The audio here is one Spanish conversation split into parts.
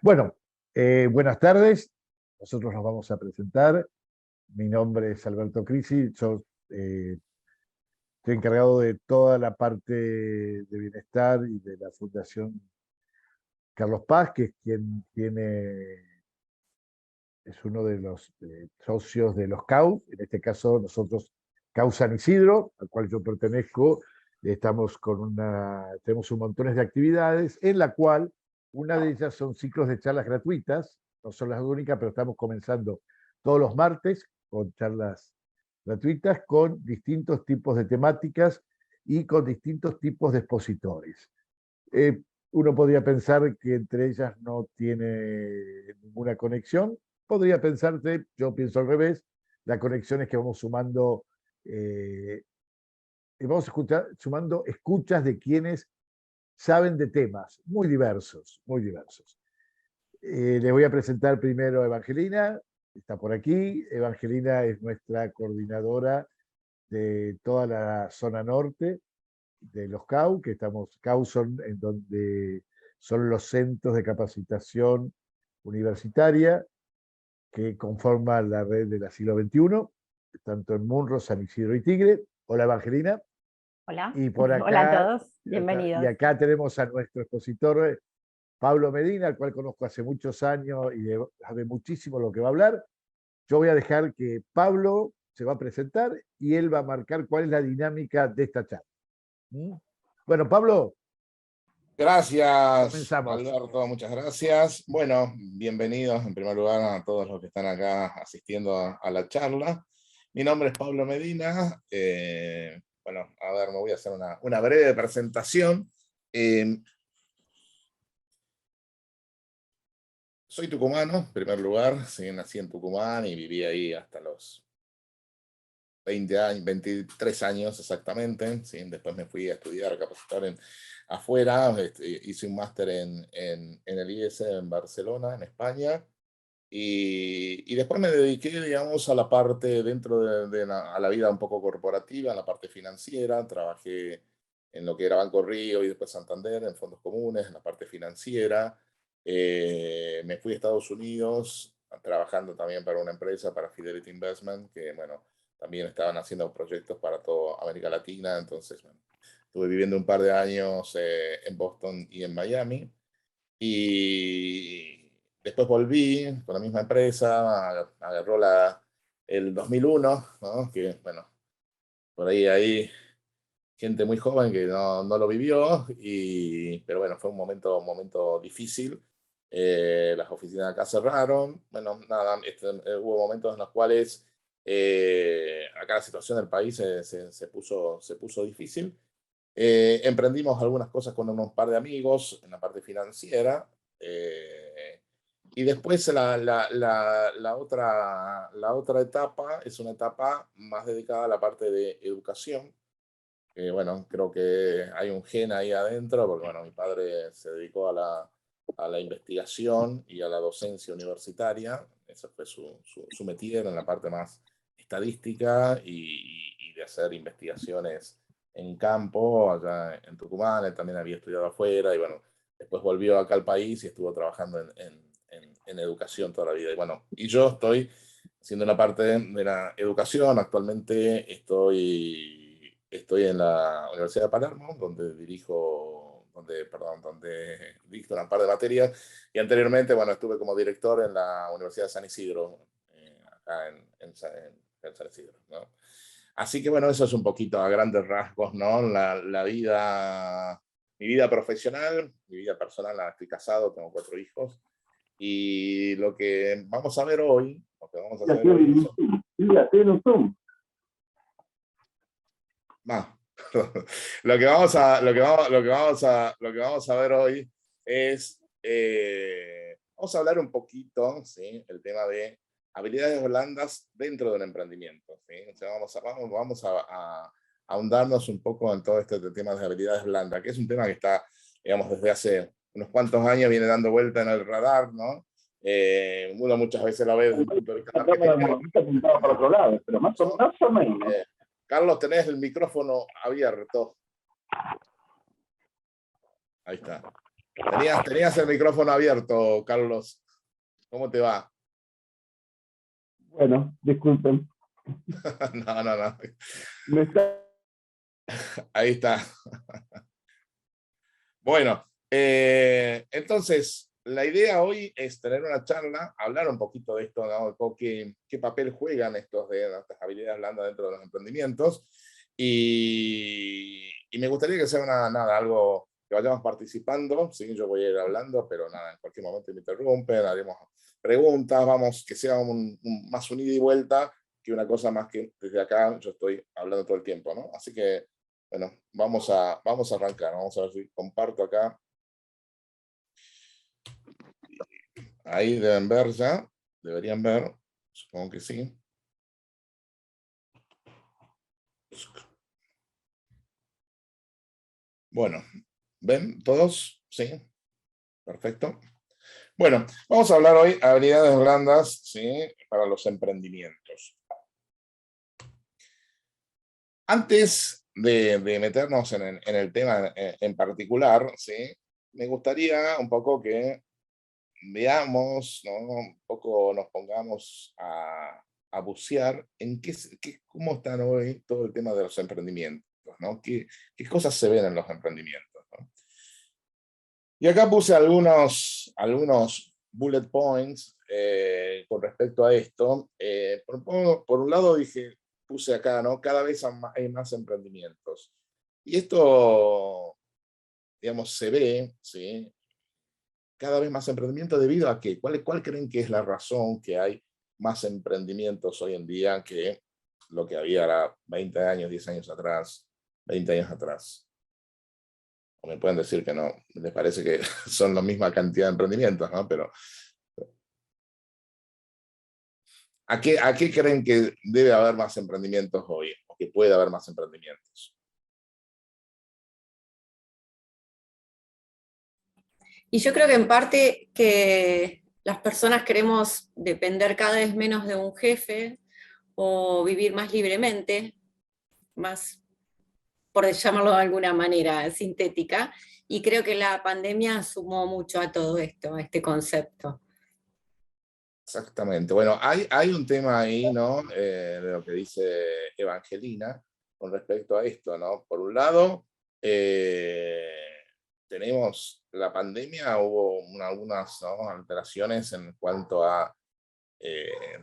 Bueno, buenas tardes. Nosotros nos vamos a presentar. Mi nombre es Alberto Crisi. Yo estoy encargado de toda la parte de bienestar y de la Fundación Carlos Paz, que es quien es uno de los socios de los CAU. En este caso, nosotros, CAU San Isidro, al cual yo pertenezco, tenemos un montón de actividades, en la cual una de ellas son ciclos de charlas gratuitas. No son las únicas, pero estamos comenzando todos los martes con charlas gratuitas con distintos tipos de temáticas y con distintos tipos de expositores. Uno podría pensar que entre ellas no tiene ninguna conexión. Podría pensarse, yo pienso al revés, la conexión es que vamos sumando, sumando escuchas de quienes saben de temas muy diversos, muy diversos. Les voy a presentar primero a Evangelina, está por aquí. Evangelina es nuestra coordinadora de toda la zona norte de los CAU, CAU son en donde son los centros de capacitación universitaria que conforman la red de la siglo XXI, tanto en Munro, San Isidro y Tigre. Hola, Evangelina. Hola. Y por acá, hola a todos, bienvenidos. Y acá tenemos a nuestro expositor, Pablo Medina, al cual conozco hace muchos años y sabe muchísimo lo que va a hablar. Yo voy a dejar que Pablo se va a presentar y él va a marcar cuál es la dinámica de esta charla. Bueno, Pablo. Gracias, comenzamos. Alberto, muchas gracias. Bueno, bienvenidos en primer lugar a todos los que están acá asistiendo a la charla. Mi nombre es Pablo Medina. Bueno, a ver, me voy a hacer una breve presentación. Soy tucumano, en primer lugar. Sí, nací en Tucumán y viví ahí hasta los 20 años, 23 años exactamente. ¿Sí? Después me fui a estudiar, a capacitar afuera. Hice un máster en el IES en Barcelona, en España. Y después me dediqué, digamos, a la parte dentro a la vida un poco corporativa, en la parte financiera. Trabajé en lo que era Banco Río y después Santander, en fondos comunes, en la parte financiera. Me fui a Estados Unidos trabajando también para una empresa, para Fidelity Investment, que, bueno, también estaban haciendo proyectos para toda América Latina. Entonces, bueno, estuve viviendo un par de años en Boston y en Miami. Y después volví con la misma empresa, agarró el 2001, ¿no? Que, bueno, por ahí gente muy joven que no lo vivió, pero bueno, fue un momento difícil. Las oficinas acá cerraron. Bueno, nada, hubo momentos en los cuales acá la situación del país se puso difícil. Emprendimos algunas cosas con unos par de amigos en la parte financiera. Y después la otra etapa es una etapa más dedicada a la parte de educación. Bueno, creo que hay un gen ahí adentro, porque bueno, mi padre se dedicó a la investigación y a la docencia universitaria. Esa fue su métier en la parte más estadística y de hacer investigaciones en campo, allá en Tucumán. Él también había estudiado afuera y bueno, después volvió acá al país y estuvo trabajando en educación toda la vida. Y bueno, y yo estoy haciendo una parte de la educación. Actualmente estoy en la Universidad de Palermo, donde dicto un par de materias, y anteriormente, bueno, estuve como director en la Universidad de San Isidro, acá en San Isidro, ¿no? Así que bueno, eso es un poquito a grandes rasgos, ¿no? Mi vida profesional, mi vida personal. Estoy casado, tengo 4 hijos, y lo que vamos a ver hoy, lo que vamos a hacer hoy lo que vamos a ver hoy es, vamos a hablar un poquito, ¿sí? El tema de habilidades blandas dentro de un emprendimiento, ¿sí? O sea, vamos a ahondarnos un poco en todo este tema de habilidades blandas, que es un tema que está, digamos, desde hace unos cuantos años viene dando vuelta en el radar, ¿no? Uno muchas veces lo ve desde el punto de vista pero más o menos. Carlos, tenés el micrófono abierto. Ahí está. Tenías el micrófono abierto, Carlos. ¿Cómo te va? Bueno, disculpen. No. Me está... Ahí está. Bueno, entonces, la idea hoy es tener una charla, hablar un poquito de esto, ¿no? ¿Qué papel juegan estas habilidades blandas dentro de los emprendimientos? Y me gustaría que sea algo que vayamos participando, ¿sí? Yo voy a ir hablando, pero nada, en cualquier momento me interrumpen, haremos preguntas, vamos, que sea más un ida y vuelta que una cosa más que desde acá yo estoy hablando todo el tiempo, ¿no? Así que, bueno, vamos a arrancar, vamos a ver si comparto acá. Ahí deben ver ya, deberían ver, supongo que sí. Bueno, ¿ven todos? Sí, perfecto. Bueno, vamos a hablar hoy de habilidades blandas, ¿sí? Para los emprendimientos. Antes de meternos en el tema en particular, ¿sí? Me gustaría un poco que veamos, ¿no? Un poco nos pongamos a bucear en cómo están hoy todo el tema de los emprendimientos, ¿no? ¿Qué cosas se ven en los emprendimientos, ¿no? Y acá puse algunos bullet points con respecto a esto. Por un lado puse acá, ¿no? Cada vez hay más emprendimientos. Y esto, digamos, se ve, ¿sí? Cada vez más emprendimiento debido a qué? ¿Cuál creen que es la razón que hay más emprendimientos hoy en día que lo que había 20 años, 10 años atrás, 20 años atrás? O me pueden decir que no, les parece que son la misma cantidad de emprendimientos, ¿no? Pero ¿a qué creen que debe haber más emprendimientos hoy? O que puede haber más emprendimientos. Y yo creo que en parte que las personas queremos depender cada vez menos de un jefe o vivir más libremente, más, por llamarlo de alguna manera, sintética, y creo que la pandemia sumó mucho a todo esto, a este concepto. Exactamente. Bueno, hay un tema ahí, ¿no? De lo que dice Evangelina con respecto a esto, ¿no? Por un lado, tenemos la pandemia, hubo algunas, ¿no? alteraciones en cuanto a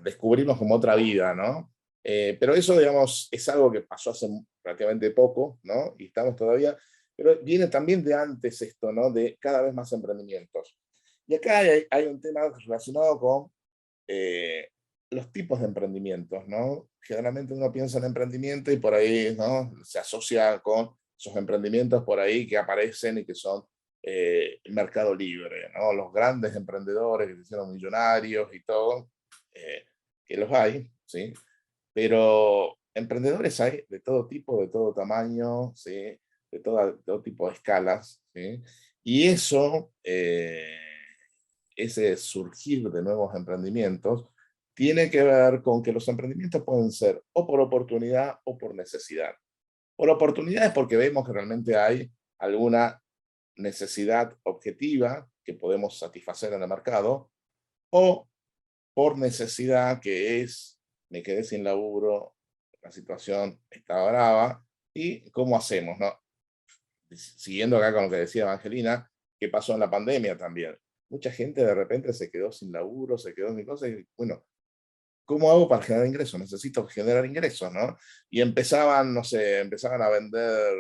descubrirnos como otra vida, ¿no? Pero eso, digamos, es algo que pasó hace relativamente poco, ¿no? Y estamos todavía, pero viene también de antes esto, ¿no? De cada vez más emprendimientos. Y acá hay un tema relacionado con los tipos de emprendimientos, ¿no? Generalmente uno piensa en emprendimiento y por ahí, ¿no? Se asocia con esos emprendimientos por ahí que aparecen y que son el mercado libre, ¿no? Los grandes emprendedores que se hicieron millonarios y todo, que los hay, ¿sí? Pero emprendedores hay de todo tipo, de todo tamaño, ¿sí? De todo tipo de escalas, ¿sí? Y eso, ese surgir de nuevos emprendimientos, tiene que ver con que los emprendimientos pueden ser o por oportunidad o por necesidad. Por oportunidad es porque vemos que realmente hay alguna necesidad objetiva que podemos satisfacer en el mercado, o por necesidad que es, me quedé sin laburo, la situación está brava, y ¿cómo hacemos, no? Siguiendo acá con lo que decía Evangelina, ¿qué pasó en la pandemia también? Mucha gente de repente se quedó sin laburo, se quedó sin cosas, y bueno, ¿cómo hago para generar ingresos? Necesito generar ingresos, ¿no? Y empezaban, no sé, empezaban a vender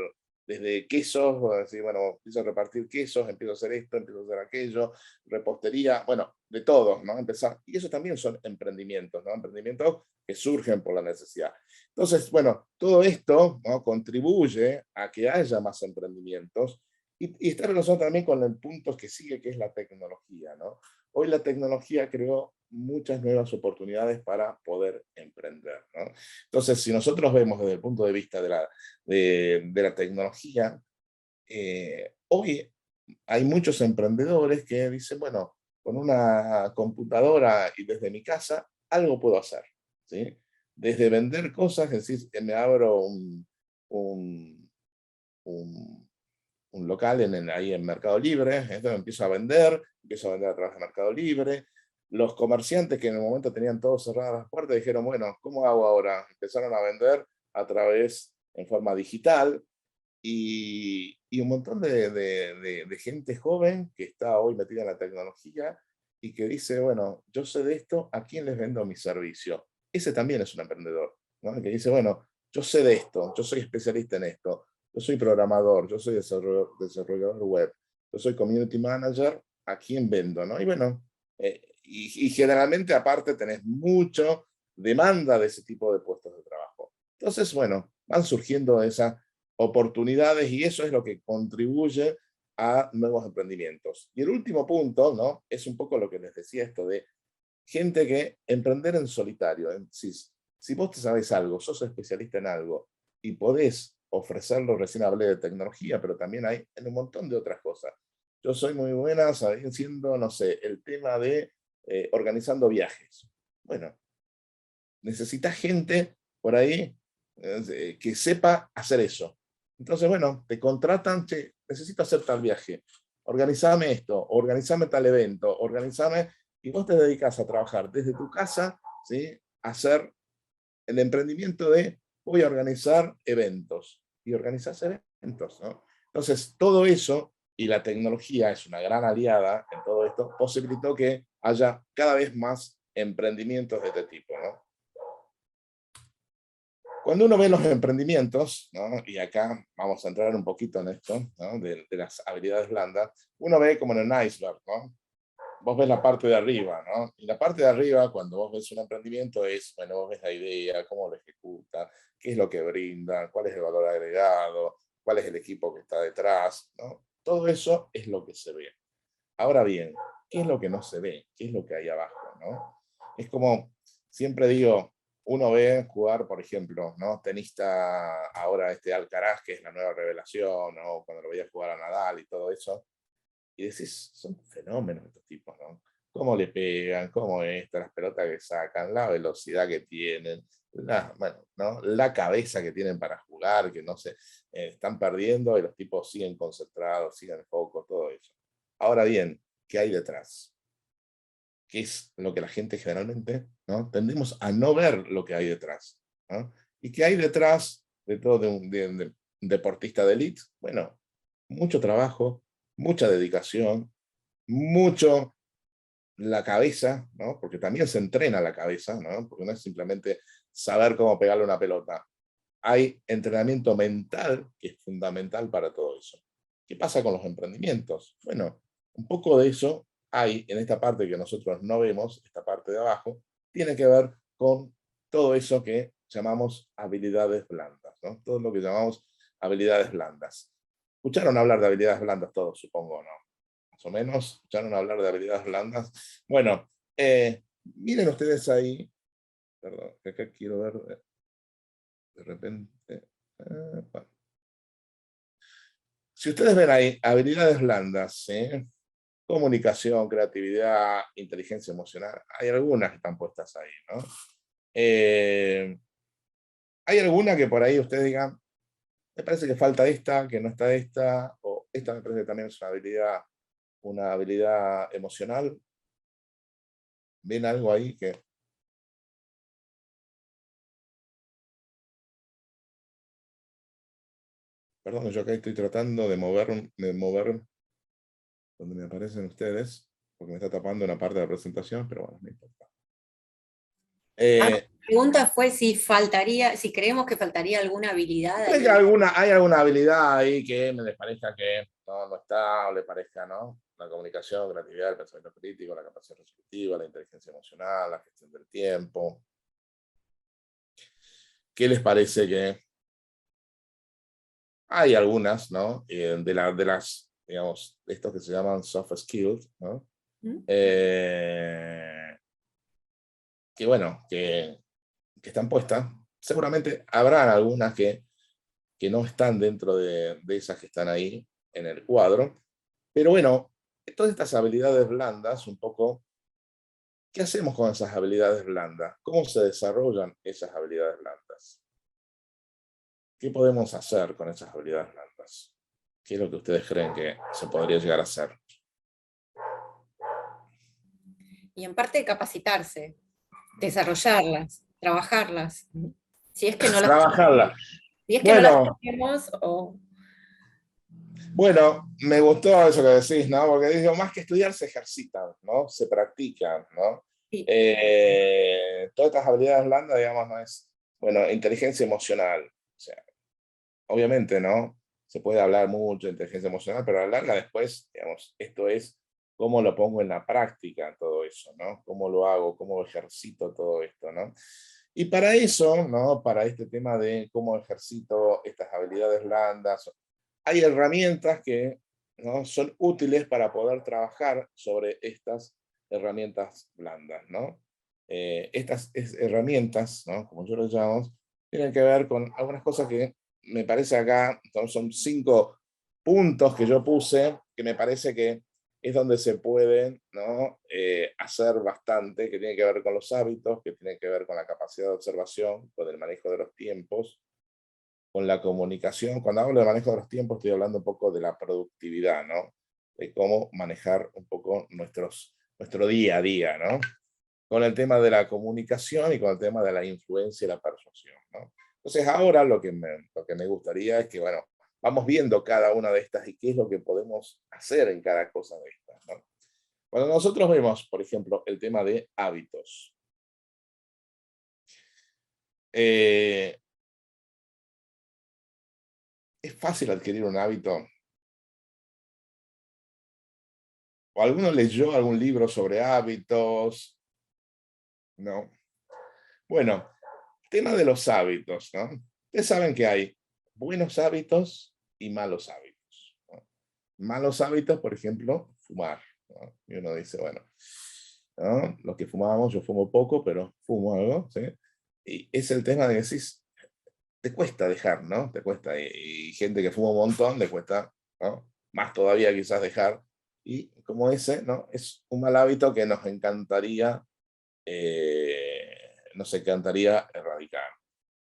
desde quesos, o decir, bueno, empiezo a repartir quesos, empiezo a hacer esto, empiezo a hacer aquello, repostería, bueno, de todo, ¿no? Empezar. Y eso también son emprendimientos, ¿no? Emprendimientos que surgen por la necesidad. Entonces, bueno, todo esto, ¿no? contribuye a que haya más emprendimientos y está relacionado también con el punto que sigue, que es la tecnología, ¿no? Hoy la tecnología creó muchas nuevas oportunidades para poder emprender, ¿no? Entonces, si nosotros vemos desde el punto de vista de la tecnología, hoy hay muchos emprendedores que dicen, bueno, con una computadora y desde mi casa, algo puedo hacer, ¿sí? Desde vender cosas, es decir, me abro un un local ahí en Mercado Libre, entonces empiezo a vender a través de Mercado Libre. Los comerciantes que en el momento tenían todos cerradas las puertas dijeron, bueno, ¿cómo hago ahora? Empezaron a vender en forma digital, y un montón de gente joven que está hoy metida en la tecnología y que dice, bueno, yo sé de esto, ¿a quién les vendo mi servicio? Ese también es un emprendedor, ¿no? Que dice, bueno, yo sé de esto, yo soy especialista en esto, yo soy programador, yo soy desarrollador web, yo soy community manager, ¿a quién vendo? ¿No? Y bueno, y generalmente aparte tenés mucho demanda de ese tipo de puestos de trabajo. Entonces, bueno, van surgiendo esas oportunidades y eso es lo que contribuye a nuevos emprendimientos. Y el último punto, ¿no? Es un poco lo que les decía, esto de gente que emprender en solitario. Si vos te sabes algo, sos especialista en algo y podés ofrecerlo, recién hablé de tecnología, pero también hay en un montón de otras cosas. Yo soy muy buena siendo, no sé, el tema de organizando viajes. Bueno, necesitas gente por ahí que sepa hacer eso. Entonces, bueno, te contratan, che, necesito hacer tal viaje, organizame esto, organizame tal evento, organizame, y vos te dedicas a trabajar desde tu casa, ¿sí? A hacer el emprendimiento de voy a organizar eventos, y organizás eventos, ¿no? Entonces, todo eso, y la tecnología es una gran aliada en todo esto, posibilitó que haya cada vez más emprendimientos de este tipo, ¿no? Cuando uno ve los emprendimientos, ¿no? Y acá vamos a entrar un poquito en esto, ¿no? de las habilidades blandas, uno ve como en un iceberg, ¿no? Vos ves la parte de arriba, ¿no? Y la parte de arriba, cuando vos ves un emprendimiento, bueno, vos ves la idea, cómo lo ejecuta, qué es lo que brinda, cuál es el valor agregado, cuál es el equipo que está detrás, ¿no? Todo eso es lo que se ve. Ahora bien, ¿qué es lo que no se ve? ¿Qué es lo que hay abajo, ¿no? Es como, siempre digo, uno ve jugar, por ejemplo, ¿no? Tenista ahora Alcaraz, que es la nueva revelación, ¿no? Cuando lo veía jugar a Nadal y todo eso, y decís, son fenómenos estos tipos, ¿no? Cómo le pegan, cómo las pelotas que sacan, la velocidad que tienen, bueno, ¿no? La cabeza que tienen para jugar, que no se están perdiendo y los tipos siguen concentrados, siguen en foco, todo eso. Ahora bien, ¿qué hay detrás? ¿Qué es lo que la gente generalmente, ¿no? Tendemos a no ver lo que hay detrás, ¿no? ¿Y qué hay detrás de todo de un deportista de élite? Bueno, mucho trabajo, mucha dedicación, mucho la cabeza, ¿no? Porque también se entrena la cabeza, ¿no? Porque no es simplemente saber cómo pegarle una pelota. Hay entrenamiento mental que es fundamental para todo eso. ¿Qué pasa con los emprendimientos? Bueno, un poco de eso hay en esta parte que nosotros no vemos, esta parte de abajo, tiene que ver con todo eso que llamamos habilidades blandas, ¿no? Todo lo que llamamos habilidades blandas. ¿Escucharon hablar de habilidades blandas todos, supongo, no? Más o menos, ¿escucharon hablar de habilidades blandas? Bueno, miren ustedes ahí, perdón, que acá quiero ver de repente. Bueno. Si ustedes ven ahí habilidades blandas, ¿sí? Comunicación, creatividad, inteligencia emocional, hay algunas que están puestas ahí, ¿no? Hay alguna que por ahí ustedes digan, me parece que falta esta, que no está esta, o esta me parece que también es una habilidad emocional. ¿Ven algo ahí que... Perdón, yo acá estoy tratando de mover donde me aparecen ustedes, porque me está tapando una parte de la presentación, pero bueno, no importa. La pregunta fue si creemos que faltaría alguna habilidad. ¿Creen que hay alguna habilidad ahí que me les parezca que no está, o le parezca, ¿no? La comunicación, creatividad, el pensamiento crítico, la capacidad resolutiva, la inteligencia emocional, la gestión del tiempo. ¿Qué les parece que hay algunas, ¿no? De las, digamos, de estos que se llaman soft skills, ¿no? Que bueno, que están puestas. Seguramente habrán algunas que no están dentro de esas que están ahí en el cuadro. Pero bueno, todas estas habilidades blandas, un poco, ¿qué hacemos con esas habilidades blandas? ¿Cómo se desarrollan esas habilidades blandas? ¿Qué podemos hacer con esas habilidades blandas? ¿Qué es lo que ustedes creen que se podría llegar a hacer? Y en parte capacitarse, desarrollarlas, trabajarlas. Si es que no las Trabajarla. Si es que no las Bueno, tenemos, o bueno, me gustó eso que decís, ¿no? Porque digo, más que estudiar se ejercitan, ¿no? Se practican, ¿no? sí, Todas estas habilidades blandas, digamos, no es, bueno, inteligencia emocional. O sea, obviamente, ¿no? Se puede hablar mucho de inteligencia emocional, pero a la larga después, digamos, esto es cómo lo pongo en la práctica, todo eso, ¿no? Cómo lo hago, cómo ejercito todo esto, ¿no? Y para eso, ¿no? Para este tema de cómo ejercito estas habilidades blandas, hay herramientas que, ¿no? Son útiles para poder trabajar sobre estas herramientas blandas, ¿no? Herramientas, ¿no? Como yo las llamo, tienen que ver con algunas cosas que me parece acá, son 5 puntos que yo puse, que me parece que es donde se pueden, ¿no? Hacer bastante, que tiene que ver con los hábitos, que tiene que ver con la capacidad de observación, con el manejo de los tiempos, con la comunicación. Cuando hablo de manejo de los tiempos, estoy hablando un poco de la productividad, ¿no? De cómo manejar un poco nuestro día a día, ¿no? Con el tema de la comunicación y con el tema de la influencia y la persuasión, ¿no? Entonces ahora lo que me gustaría es que, bueno, vamos viendo cada una de estas y qué es lo que podemos hacer en cada cosa de estas, ¿no? Cuando nosotros vemos, por ejemplo, el tema de hábitos, es fácil adquirir un hábito. ¿O alguno leyó algún libro sobre hábitos? No. Bueno, tema de los hábitos, ¿no? Ustedes saben que hay buenos hábitos y malos hábitos, ¿no? Malos hábitos, por ejemplo, fumar, ¿no? Y uno dice, bueno, ¿no? Los que fumábamos, yo fumo poco, pero fumo algo, ¿sí? Y es el tema de que decís, te cuesta dejar, ¿no? Te cuesta. Y gente que fuma un montón, le cuesta, ¿no? Más todavía quizás dejar. Y como ese, ¿no? Es un mal hábito que nos encantaría erradicar.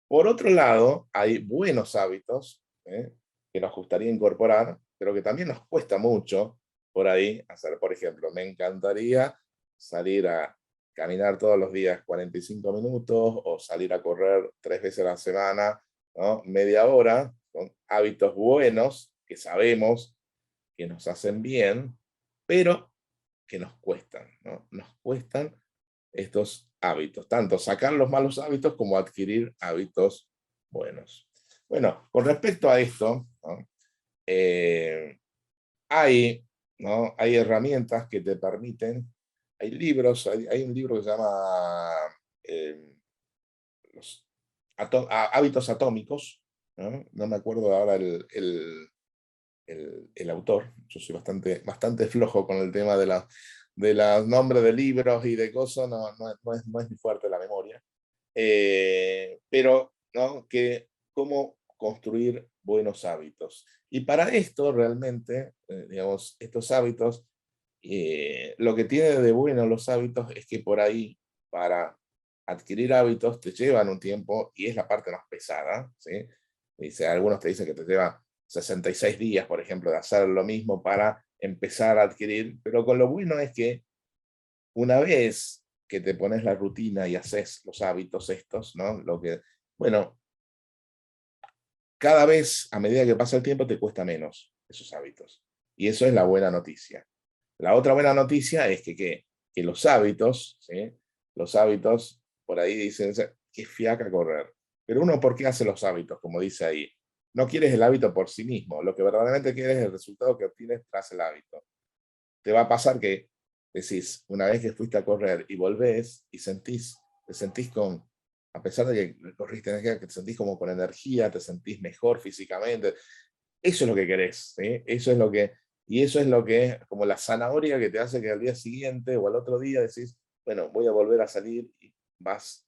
Por otro lado, hay buenos hábitos, que nos gustaría incorporar, pero que también nos cuesta mucho por ahí hacer. Por ejemplo, me encantaría salir a caminar todos los días 45 minutos o salir a correr 3 veces a la semana, ¿no? Media hora. Son hábitos buenos que sabemos que nos hacen bien, pero que nos cuestan, ¿no? Nos cuestan estos hábitos, tanto sacar los malos hábitos como adquirir hábitos buenos. Bueno, con respecto a esto, ¿no? Hay, ¿no? Hay herramientas que te permiten, hay libros, hay un libro que se llama los Hábitos Atómicos, ¿no? No me acuerdo ahora el autor. Yo soy bastante flojo con el tema de los nombres de libros y de cosas, no es muy fuerte la memoria. Pero, ¿no? Que cómo construir buenos hábitos. Y para esto realmente, digamos, estos hábitos, lo que tiene de bueno los hábitos es que por ahí, para adquirir hábitos, te llevan un tiempo y es la parte más pesada, ¿sí? Algunos te dicen que te lleva 66 días, por ejemplo, de hacer lo mismo para empezar a adquirir, pero con lo bueno es que una vez que te pones la rutina y haces los hábitos estos, ¿no? Bueno, cada vez, a medida que pasa el tiempo, te cuesta menos esos hábitos. Y eso es la buena noticia. La otra buena noticia es que los hábitos, ¿sí? Los hábitos, por ahí dicen, qué fiaca correr. Pero uno, ¿por qué hace los hábitos? Como dice ahí. No quieres el hábito por sí mismo. Lo que verdaderamente quieres es el resultado que obtienes tras el hábito. Te va a pasar que decís, una vez que fuiste a correr y volvés y te sentís a pesar de que corriste energía, que te sentís como con energía, te sentís mejor físicamente. Eso es lo que querés, ¿sí? Y eso es lo que, como la zanahoria que te hace que al día siguiente o al otro día decís, bueno, voy a volver a salir y vas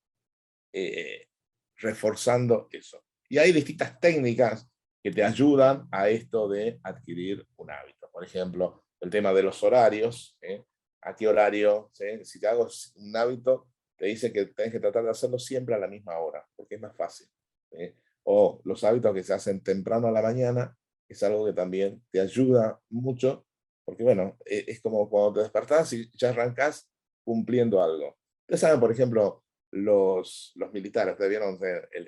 reforzando eso. Y hay distintas técnicas que te ayudan a esto de adquirir un hábito. Por ejemplo, el tema de los horarios, ¿eh? ¿A qué horario? ¿Sí? Si te hago un hábito, te dice que tienes que tratar de hacerlo siempre a la misma hora, porque es más fácil. ¿Sí? O los hábitos que se hacen temprano a la mañana es algo que también te ayuda mucho, porque bueno, es como cuando te despertás y ya arrancás cumpliendo algo. Ustedes saben, por ejemplo, los militares, ustedes vieron,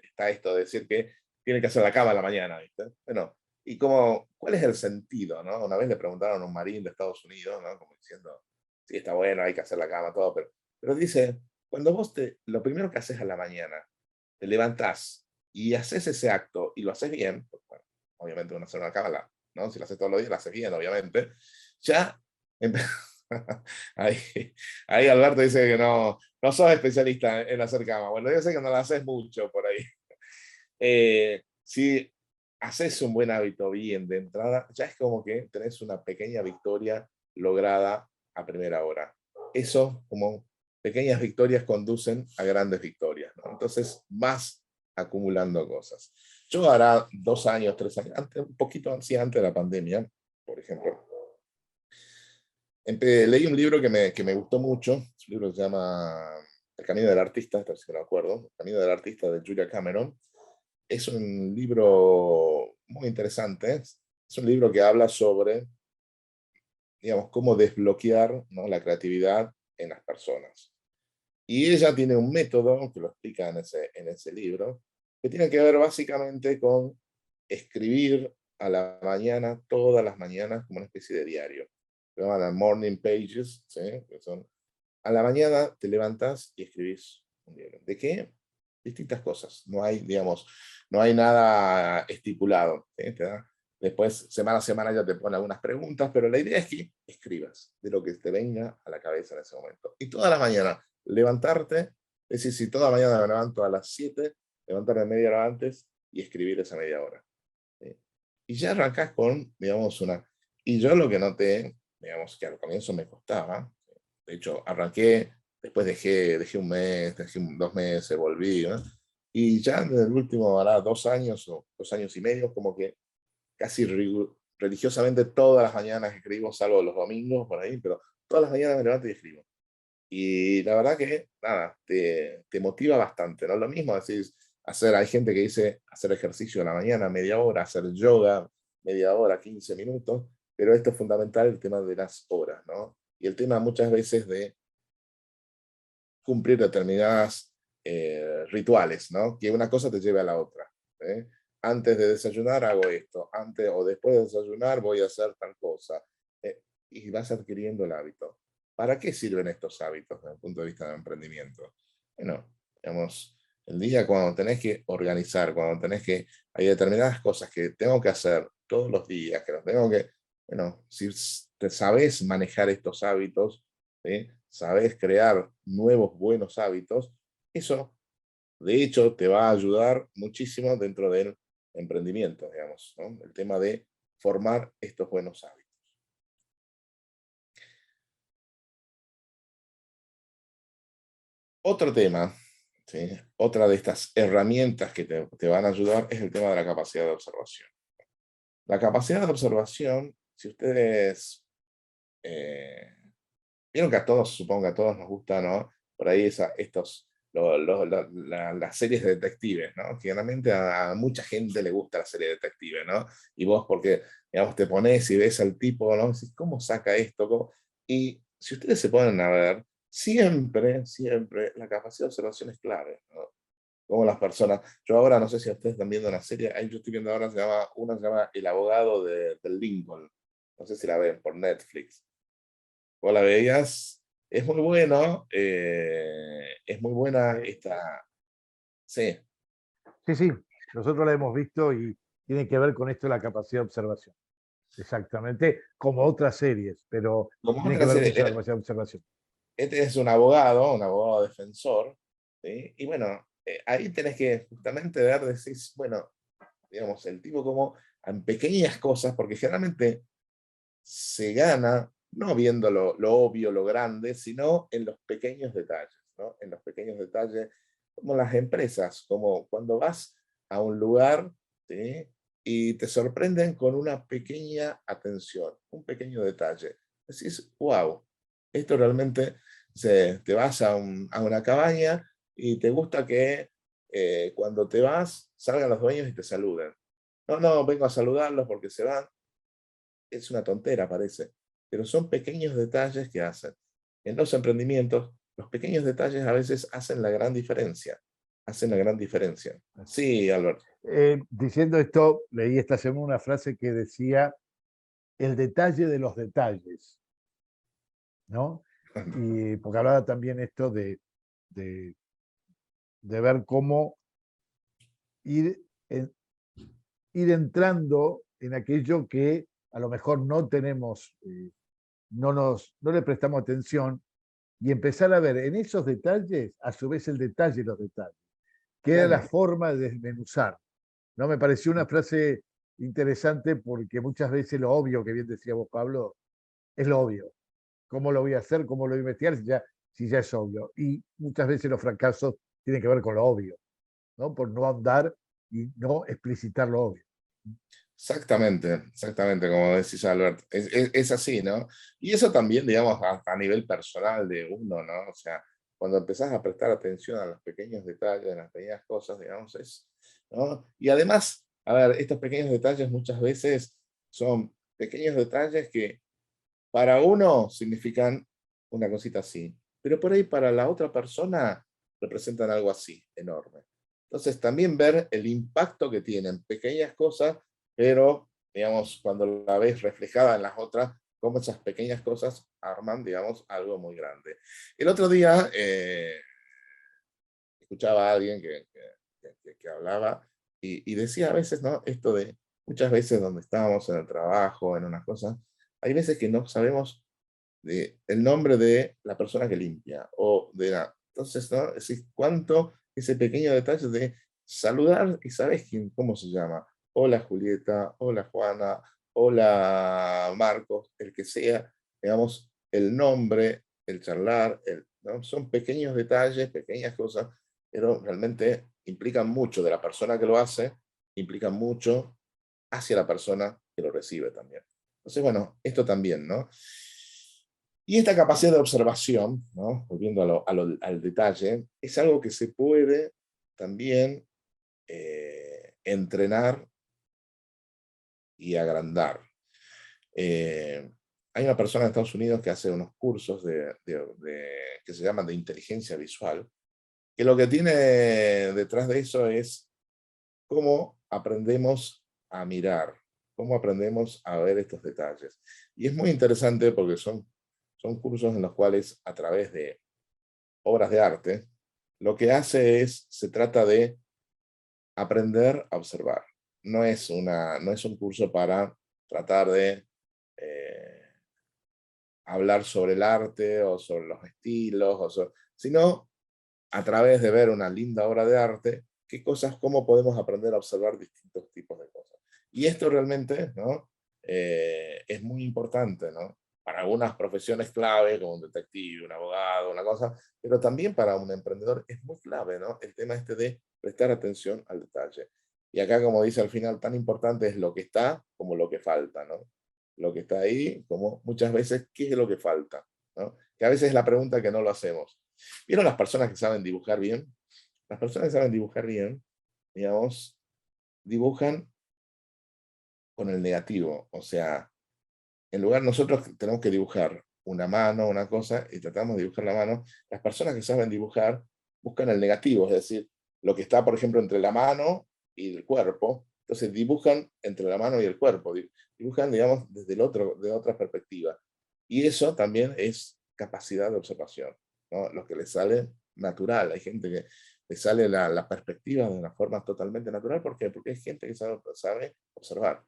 está esto de decir que tienen que hacer la cama a la mañana, ¿viste? Bueno, y como, ¿cuál es el sentido, no? Una vez le preguntaron a un marín de Estados Unidos, ¿no? Como diciendo, sí, está bueno, hay que hacer la cama, todo, pero dice, cuando vos lo primero que haces a la mañana, te levantás y haces ese acto y lo haces bien, pues, bueno, obviamente uno hace una cama, ¿no? Si lo haces todos los días, lo haces bien, obviamente, ya ahí, ahí Alberto dice que no sos especialista en hacer cama. Bueno, yo sé que no la haces mucho por ahí. Si haces un buen hábito bien de entrada, ya es como que tenés una pequeña victoria lograda a primera hora. Eso, como pequeñas victorias, conducen a grandes victorias, ¿no? Entonces vas acumulando cosas. Yo hará 2 años, 3 años, un poquito antes de la pandemia, por ejemplo, leí un libro que me gustó mucho. Es un libro que se llama El Camino del Artista, si no me acuerdo, El Camino del Artista, de Julia Cameron. Es un libro muy interesante. Es un libro que habla sobre, digamos, cómo desbloquear, ¿no?, la creatividad en las personas. Y ella tiene un método, que lo explica en ese libro, que tiene que ver básicamente con escribir a la mañana, todas las mañanas, como una especie de diario. Se llaman las morning pages, ¿sí? Que son, a la mañana te levantas y escribís un diario. ¿De qué? Distintas cosas. No hay, digamos, no hay nada estipulado, ¿sí? Después, semana a semana, ya te pone algunas preguntas, pero la idea es que escribas de lo que te venga a la cabeza en ese momento. Y toda la mañana, levantarte, es decir, si toda la mañana me levanto a las 7, levantarme media hora antes y escribir esa media hora. ¿Sí? Y ya arrancás con, digamos, Y yo lo que noté, digamos, que al comienzo me costaba, de hecho, arranqué, después dejé un mes, dejé 2 meses, volví, ¿no? Y ya en el último, hará 2 años o 2 años y medio, como que casi religiosamente todas las mañanas escribo, salvo los domingos por ahí, pero todas las mañanas me levanto y escribo. Y la verdad que, nada, te motiva bastante, ¿no? Lo mismo decís, hay gente que dice hacer ejercicio en la mañana, media hora, hacer yoga, media hora, 15 minutos, pero esto es fundamental, el tema de las horas, ¿no? Y el tema muchas veces de cumplir determinadas rituales, ¿no? Que una cosa te lleve a la otra. ¿Eh? Antes de desayunar hago esto, antes o después de desayunar voy a hacer tal cosa. Y vas adquiriendo el hábito. ¿Para qué sirven estos hábitos desde el punto de vista del emprendimiento? Bueno, digamos, el día cuando tenés que organizar, cuando tenés que, hay determinadas cosas que tengo que hacer todos los días, que los tengo que, bueno, si te sabes manejar estos hábitos, ¿sí?, sabes crear nuevos buenos hábitos, eso de hecho te va a ayudar muchísimo dentro del emprendimiento, digamos, ¿no? El tema de formar estos buenos hábitos. Otro tema, ¿sí?, otra de estas herramientas que te van a ayudar es el tema de la capacidad de observación. La capacidad de observación, si ustedes vieron que a todos, supongo que a todos nos gusta, ¿no? Por ahí las series de detectives, ¿no? Generalmente a mucha gente le gusta la serie de detectives, ¿no? Y vos porque, digamos, te pones y ves al tipo, ¿no? Decís, ¿cómo saca esto? Y si ustedes se ponen a ver, siempre, siempre la capacidad de observación es clave, ¿no? Como las personas. Yo ahora, no sé si ustedes están viendo una serie, ahí yo estoy viendo ahora, una se llama El abogado de Lincoln. No sé si la ven por Netflix. Vos la veías, es muy bueno, es muy buena esta, sí, Sí, sí, nosotros la hemos visto y tiene que ver con esto de la capacidad de observación. Exactamente, como otras series, pero como tiene que otra ver serie, mucho con la capacidad de observación. este es un abogado defensor, ¿sí? Y bueno, ahí tenés que justamente ver, decís, bueno, digamos, el tipo como en pequeñas cosas, porque generalmente se gana no viendo lo obvio, lo grande, sino en los pequeños detalles, ¿no? En los pequeños detalles, como las empresas, como cuando vas a un lugar, ¿sí?, y te sorprenden con una pequeña atención, un pequeño detalle. Decís, wow, esto realmente, te vas a una cabaña y te gusta que cuando te vas salgan los dueños y te saluden. no, vengo a saludarlos porque se van. Es una tontera, parece, pero son pequeños detalles que hacen. En los emprendimientos, los pequeños detalles a veces hacen la gran diferencia. Hacen la gran diferencia. Sí, Alberto. Diciendo esto, leí esta semana una frase que decía el detalle de los detalles, ¿no? Y porque hablaba también esto de ver cómo ir, ir entrando en aquello que a lo mejor no tenemos, no le prestamos atención, y empezar a ver en esos detalles, a su vez el detalle de los detalles, que era la forma de desmenuzar. ¿No? Me pareció una frase interesante porque muchas veces lo obvio, que bien decía vos, Pablo, es lo obvio. ¿Cómo lo voy a hacer? ¿Cómo lo voy a investigar? Si ya es obvio. Y muchas veces los fracasos tienen que ver con lo obvio, ¿no? Por no andar y no explicitar lo obvio. Exactamente, como decís, Albert. Es así, ¿no? Y eso también, digamos, a nivel personal de uno, ¿no? O sea, cuando empezás a prestar atención a los pequeños detalles, a las pequeñas cosas, digamos, ¿no? Y además, a ver, estos pequeños detalles muchas veces son pequeños detalles que para uno significan una cosita así, pero por ahí para la otra persona representan algo así, enorme. Entonces también ver el impacto que tienen pequeñas cosas, pero digamos, cuando la ves reflejada en las otras, cómo esas pequeñas cosas arman, digamos, algo muy grande. El otro día escuchaba a alguien que hablaba y decía a veces, ¿no? Esto de muchas veces donde estábamos en el trabajo, en una cosa, hay veces que no sabemos el nombre de la persona que limpia o de la... Entonces, ¿no? Es decir, cuánto ese pequeño detalle de saludar y sabes quién, cómo se llama. Hola Julieta, hola Juana, hola Marcos, el que sea, digamos, el nombre, el charlar, ¿no? Son pequeños detalles, pequeñas cosas, pero realmente implican mucho de la persona que lo hace, implican mucho hacia la persona que lo recibe también. Entonces, bueno, esto también, ¿no? Y esta capacidad de observación, ¿no? Volviendo al detalle, es algo que se puede también entrenar y agrandar. Hay una persona en Estados Unidos que hace unos cursos que se llaman de inteligencia visual, que lo que tiene detrás de eso es cómo aprendemos a mirar, cómo aprendemos a ver estos detalles. Y es muy interesante porque son cursos en los cuales a través de obras de arte, lo que hace se trata de aprender a observar. No es un curso para tratar de hablar sobre el arte o sobre los estilos, sino a través de ver una linda obra de arte, cómo podemos aprender a observar distintos tipos de cosas. Y esto realmente, ¿no? Es muy importante, ¿no? Para algunas profesiones clave, como un detective, un abogado, una cosa, pero también para un emprendedor es muy clave, ¿no? El tema de prestar atención al detalle. Y acá, como dice al final, tan importante es lo que está como lo que falta, ¿no? Lo que está ahí, como muchas veces, ¿qué es lo que falta? ¿No? Que a veces es la pregunta que no lo hacemos. ¿Vieron las personas que saben dibujar bien? Las personas que saben dibujar bien, digamos, dibujan con el negativo. O sea, en lugar nosotros tenemos que dibujar una mano, una cosa, y tratamos de dibujar la mano. Las personas que saben dibujar buscan el negativo, es decir, lo que está, por ejemplo, entre la mano y el cuerpo. Entonces dibujan entre la mano y el cuerpo. Dibujan, digamos, de otra perspectiva. Y eso también es capacidad de observación, ¿no? Lo que les sale natural. Hay gente que le sale la perspectiva de una forma totalmente natural. ¿Por qué? Porque hay gente que sabe observar.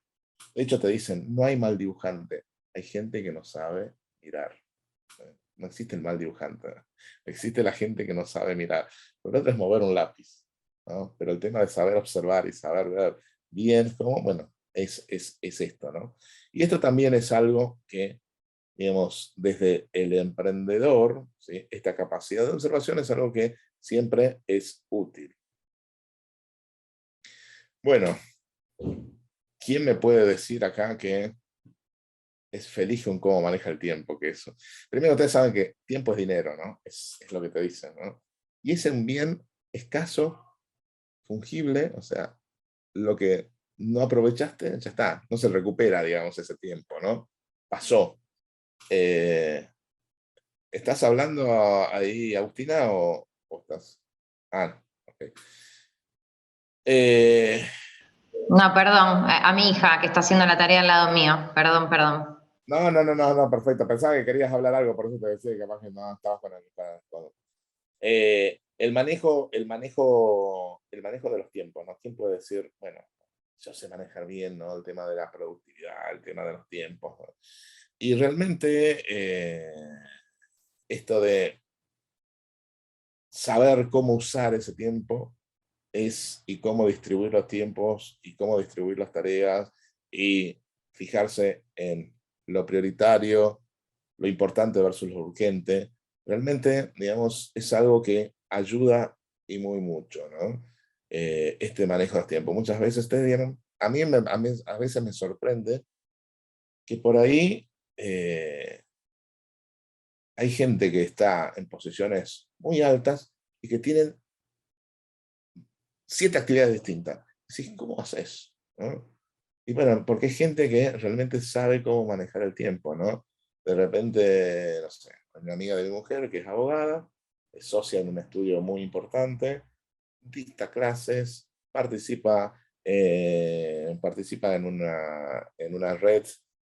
De hecho, te dicen, no hay mal dibujante. Hay gente que no sabe mirar. No existe el mal dibujante. Existe la gente que no sabe mirar. Lo otro es mover un lápiz, ¿no? Pero el tema de saber observar y saber ver bien, bueno, es esto, ¿no? Y esto también es algo que, digamos, desde el emprendedor, ¿sí? Esta capacidad de observación es algo que siempre es útil. Bueno, ¿quién me puede decir acá que es feliz con cómo maneja el tiempo? Que eso. Primero, ustedes saben que tiempo es dinero, ¿no? Es lo que te dicen, ¿no? Y es un bien escaso, fungible, o sea, lo que no aprovechaste, ya está, no se recupera, digamos, ese tiempo, ¿no? Pasó. ¿Estás hablando ahí, Agustina, o estás? Ah, ok. No, perdón, a mi hija que está haciendo la tarea al lado mío. Perdón, perdón. No, perfecto. Pensaba que querías hablar algo, por eso te decía que capaz que no estabas con el manejo de los tiempos, ¿no? ¿Quién puede decir, bueno, yo sé manejar bien, ¿no? El tema de la productividad, el tema de los tiempos, ¿no? Y realmente esto de saber cómo usar ese tiempo y cómo distribuir los tiempos y cómo distribuir las tareas y fijarse en lo prioritario, lo importante versus lo urgente, realmente, digamos, es algo que ayuda y muy mucho, ¿no? Este manejo de tiempo. Muchas veces ustedes vieron, a veces me sorprende que por ahí hay gente que está en posiciones muy altas y que tienen 7 actividades distintas. Decís, ¿cómo haces? ¿No? Y bueno, porque hay gente que realmente sabe cómo manejar el tiempo, ¿no? De repente, no sé, una amiga de mi mujer que es abogada, es socia en un estudio muy importante, dicta clases, participa en una red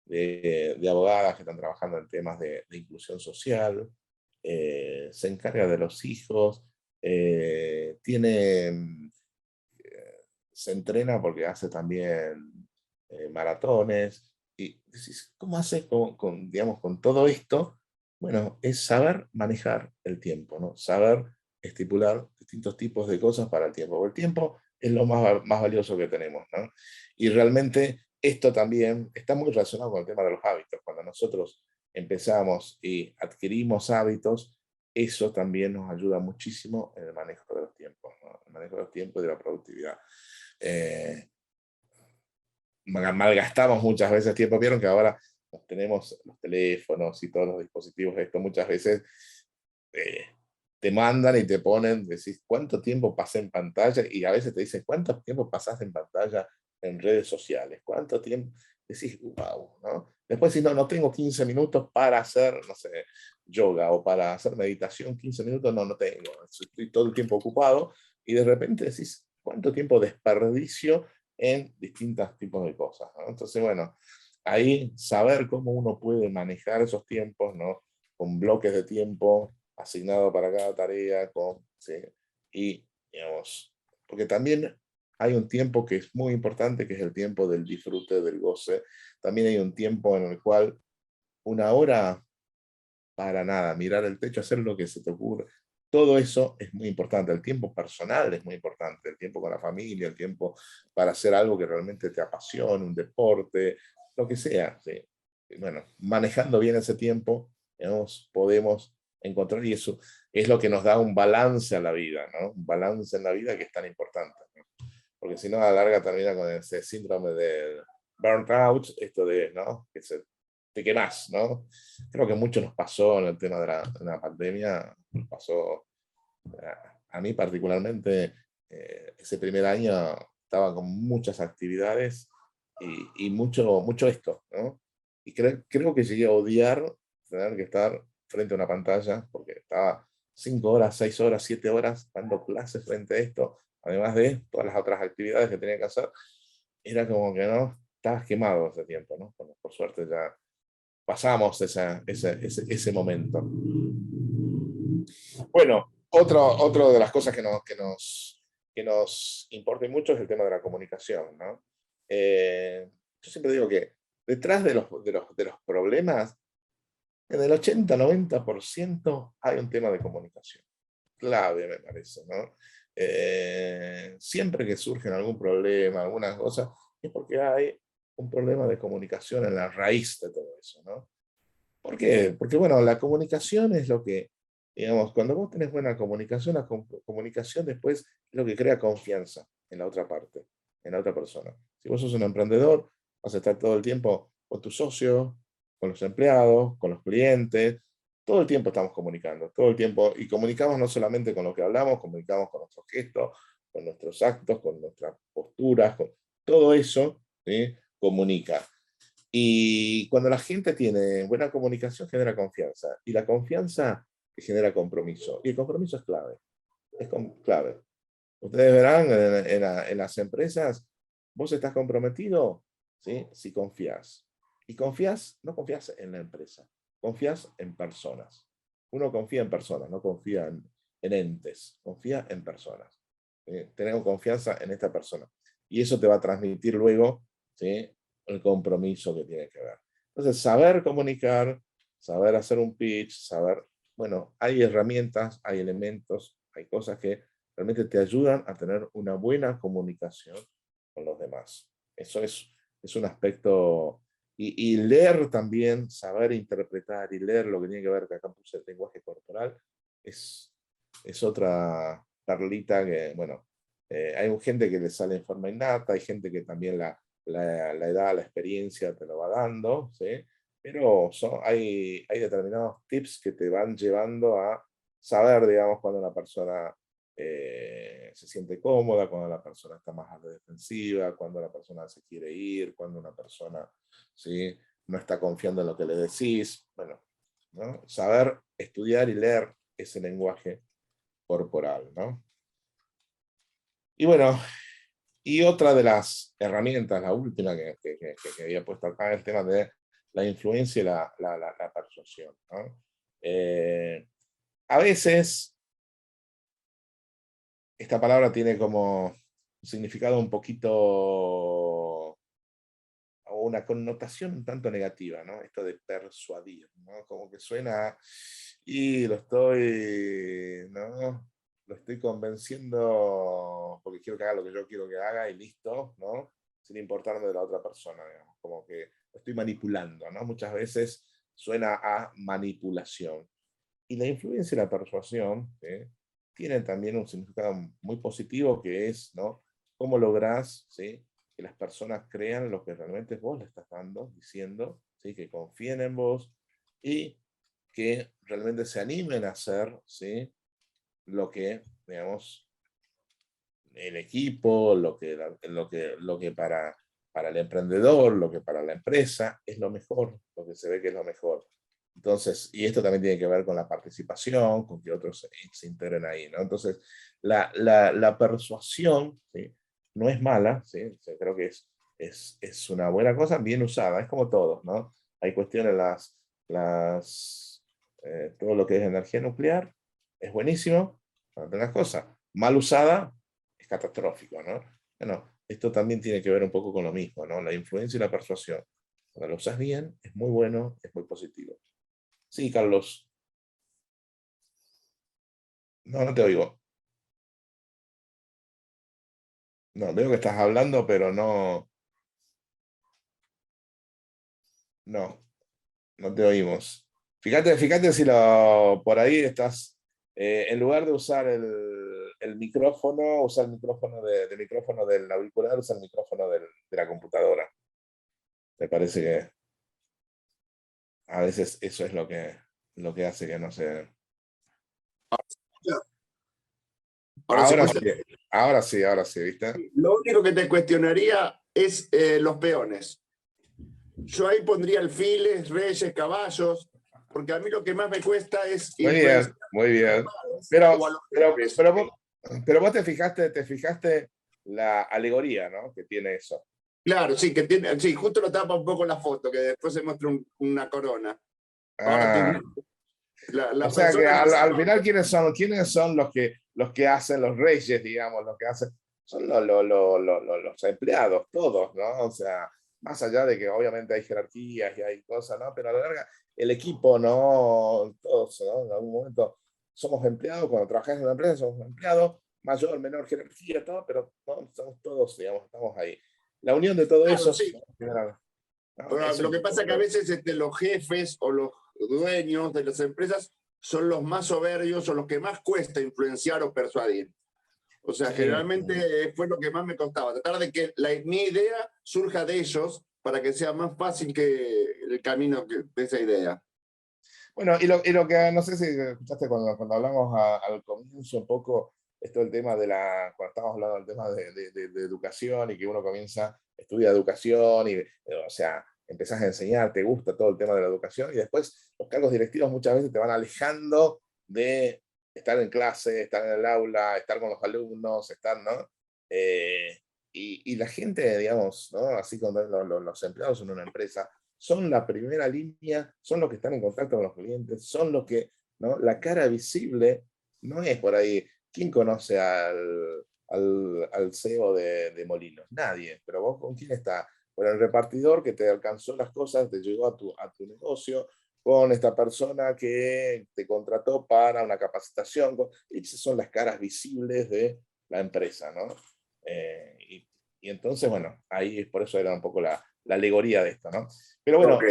de abogadas que están trabajando en temas de inclusión social, se encarga de los hijos, se entrena porque hace también maratones. Y decís, ¿cómo hace digamos, con todo esto? Bueno, es saber manejar el tiempo, ¿no? Saber estipular distintos tipos de cosas para el tiempo. Porque el tiempo es lo más valioso que tenemos, ¿no? Y realmente esto también está muy relacionado con el tema de los hábitos. Cuando nosotros empezamos y adquirimos hábitos, eso también nos ayuda muchísimo en el manejo de los tiempos, ¿no? El manejo de los tiempos y de la productividad. Malgastamos muchas veces tiempo. Vieron que ahora tenemos los teléfonos y todos los dispositivos, esto muchas veces te mandan y te ponen, decís, ¿cuánto tiempo pasé en pantalla? Y a veces te dicen, ¿cuánto tiempo pasaste en pantalla en redes sociales? ¿Cuánto tiempo? Decís, wow, ¿no? Después, si no tengo 15 minutos para hacer, no sé, yoga o para hacer meditación, 15 minutos no tengo. Estoy todo el tiempo ocupado y de repente decís, ¿cuánto tiempo desperdicio en distintos tipos de cosas, ¿no? Entonces, bueno, ahí saber cómo uno puede manejar esos tiempos, ¿no? Con bloques de tiempo asignado para cada tarea, ¿sí? Y, digamos, porque también hay un tiempo que es muy importante, que es el tiempo del disfrute, del goce. También hay un tiempo en el cual 1 hora para nada, mirar el techo, hacer lo que se te ocurre. Todo eso es muy importante. El tiempo personal es muy importante. El tiempo con la familia, el tiempo para hacer algo que realmente te apasione, un deporte, lo que sea. ¿Sí? Bueno, manejando bien ese tiempo, digamos, podemos encontrar, y eso es lo que nos da un balance a la vida, ¿no? Un balance en la vida que es tan importante, ¿no? Porque si no, a la larga termina con ese síndrome del burnout, esto de, ¿no? Que te quemás, ¿no? Creo que mucho nos pasó en el tema de la pandemia, nos pasó, a mí particularmente, ese primer año estaba con muchas actividades y mucho esto, ¿no? Y creo que llegué a odiar tener que estar frente a una pantalla, porque estaba 5 horas, 6 horas, 7 horas dando clases frente a esto, además de todas las otras actividades que tenía que hacer. Era como que no, estabas quemado ese tiempo, ¿no? Bueno, por suerte ya pasamos ese momento. Bueno, otro de las cosas que nos importa mucho es el tema de la comunicación, ¿no? Yo siempre digo que detrás de los problemas, en el 80-90% hay un tema de comunicación. Clave, me parece, ¿no? Siempre que surge algún problema, alguna cosa, es porque hay un problema de comunicación en la raíz de todo eso, ¿no? ¿Por qué? Porque, bueno, la comunicación es lo que, digamos, cuando vos tenés buena comunicación, la comunicación después es lo que crea confianza en la otra parte, en la otra persona. Si vos sos un emprendedor, vas a estar todo el tiempo con tu socio, con los empleados, con los clientes, todo el tiempo estamos comunicando, todo el tiempo, y comunicamos no solamente con lo que hablamos, comunicamos con nuestros gestos, con nuestros actos, con nuestras posturas, Todo eso, ¿sí?, comunica. Y cuando la gente tiene buena comunicación, genera confianza. Y la confianza genera compromiso. Y el compromiso es clave. Es clave. Ustedes verán en las empresas, vos estás comprometido, ¿sí?, si confías. Y confías, no confías en la empresa, confías en personas. Uno confía en personas, no confía en entes, confía en personas. Tenemos confianza en esta persona. Y eso te va a transmitir luego, ¿sí?, el compromiso que tiene que ver. Entonces, saber comunicar, saber hacer un pitch, saber, bueno, hay herramientas, hay elementos, hay cosas que realmente te ayudan a tener una buena comunicación con los demás. Eso es un aspecto, y leer también, saber interpretar y leer lo que tiene que ver, que acá puse el lenguaje corporal, es otra perlita que, bueno, hay gente que le sale en forma innata, hay gente que también la edad, la experiencia te lo va dando, ¿sí? Pero hay determinados tips que te van llevando a saber, digamos, cuando una persona se siente cómoda, cuando la persona está más a la defensiva, cuando la persona se quiere ir, cuando una persona, ¿sí?, no está confiando en lo que le decís. Bueno, ¿no?, saber estudiar y leer ese lenguaje corporal, ¿no? Y bueno, y otra de las herramientas, la última que había puesto acá, es el tema de la influencia y la persuasión, ¿no? A veces esta palabra tiene como un significado un poquito, o una connotación un tanto negativa, ¿no? Esto de persuadir, ¿no? Como que suena, y ¿no?, lo estoy convenciendo porque quiero que haga lo que yo quiero que haga y listo, ¿no?, sin importarme de la otra persona, digamos. Como que lo estoy manipulando, ¿no? Muchas veces suena a manipulación. Y la influencia y la persuasión, ¿sí?, tienen también un significado muy positivo, que es, ¿no?, cómo lográs, ¿sí?, que las personas crean lo que realmente vos le estás diciendo, ¿sí?, que confíen en vos y que realmente se animen a hacer, ¿sí?, lo que, digamos, el equipo, lo que para el emprendedor, lo que para la empresa es lo mejor, lo que se ve que es lo mejor. Entonces, y esto también tiene que ver con la participación, con que otros se integren ahí, ¿no? Entonces, la persuasión, ¿sí?, no es mala, ¿sí? O sea, creo que es una buena cosa, bien usada, es como todo, ¿no? Hay cuestiones, todo lo que es energía nuclear es buenísimo para algunas cosas. Mal usada es catastrófico, ¿no? Bueno, esto también tiene que ver un poco con lo mismo, ¿no? La influencia y la persuasión. Cuando lo usas bien, es muy bueno, es muy positivo. Sí, Carlos. No, no te oigo. No, veo que estás hablando, pero no te oímos. Fíjate si por ahí estás, en lugar de usar el micrófono, usa el micrófono del auricular, usa el micrófono de la computadora. Me parece que a veces eso es lo que hace que no se... Ahora sí, ¿viste? Lo único que te cuestionaría es los peones. Yo ahí pondría alfiles, reyes, caballos, porque a mí lo que más me cuesta es Muy bien, muy bien. Pero vos te fijaste la alegoría, ¿no?, que tiene eso. Claro, sí, sí, justo lo tapa un poco la foto, que después se muestra una corona. Ah, La o sea que persona al final, ¿quiénes son los que hacen los reyes, digamos, los que hacen? Son los empleados, todos, ¿no? O sea, más allá de que obviamente hay jerarquías y hay cosas, ¿no? Pero a la larga, el equipo, ¿no? Todos, ¿no? En algún momento somos empleados, cuando trabajas en una empresa somos empleados, mayor, menor jerarquía, todo, pero ¿no?, somos todos, digamos, estamos ahí. La unión de todo Claro, eso, sí. ¿no? Lo que pasa es que a veces los jefes o los dueños de las empresas son los más soberbios o los que más cuesta influenciar o persuadir. O sea, Sí. generalmente fue lo que más me costaba, tratar de que mi idea surja de ellos para que sea más fácil que el camino de esa idea. Bueno, y lo que no sé si escuchaste cuando hablamos al comienzo un poco, es todo el tema cuando estamos hablando del tema de educación y que uno estudia educación y, o sea, empezás a enseñar, te gusta todo el tema de la educación y después los cargos directivos muchas veces te van alejando de estar en clase, estar en el aula, estar con los alumnos, ¿no? Y la gente, digamos, ¿no? Así como los empleados en una empresa, son la primera línea, son los que están en contacto con los clientes, son los que, ¿no? La cara visible no es por ahí. ¿Quién conoce al CEO de Molinos? Nadie. Pero vos, ¿con quién está? Con el repartidor que te alcanzó las cosas, te llegó a tu negocio, con esta persona que te contrató para una capacitación. Esas son las caras visibles de la empresa, ¿no? Y entonces, bueno, ahí por eso era un poco la alegoría de esto, ¿no? Pero bueno, Ok.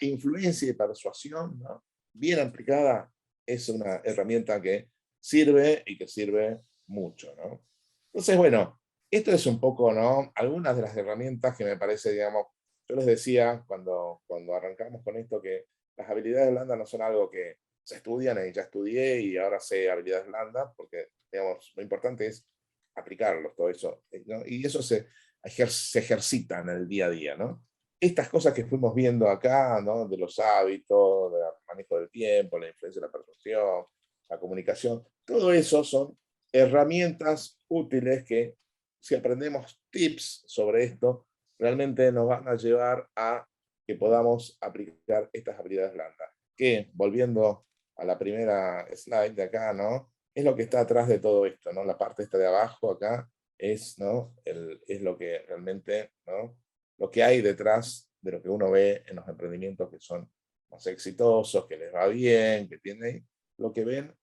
influencia y persuasión, ¿no? Bien aplicada, es una herramienta que sirve y que sirve mucho, ¿no? Entonces, bueno, esto es un poco, ¿no? Algunas de las herramientas que me parece, digamos, yo les decía cuando arrancamos con esto que las habilidades blandas no son algo que se estudian y ya estudié y ahora sé habilidades blandas, porque, digamos, lo importante es aplicarlos, todo eso, ¿no? Y eso se ejercita en el día a día, ¿no? Estas cosas que fuimos viendo acá, ¿no? De los hábitos, del manejo del tiempo, la influencia de la percepción, la comunicación, todo eso son herramientas útiles que, si aprendemos tips sobre esto, realmente nos van a llevar a que podamos aplicar estas habilidades blandas. Que, volviendo a la primera slide de acá, ¿no? Es lo que está atrás de todo esto, ¿no? La parte esta de abajo acá es, ¿no? Es lo que realmente, ¿no? Lo que hay detrás de lo que uno ve en los emprendimientos que son más exitosos, que les va bien, que tienen, lo que ven,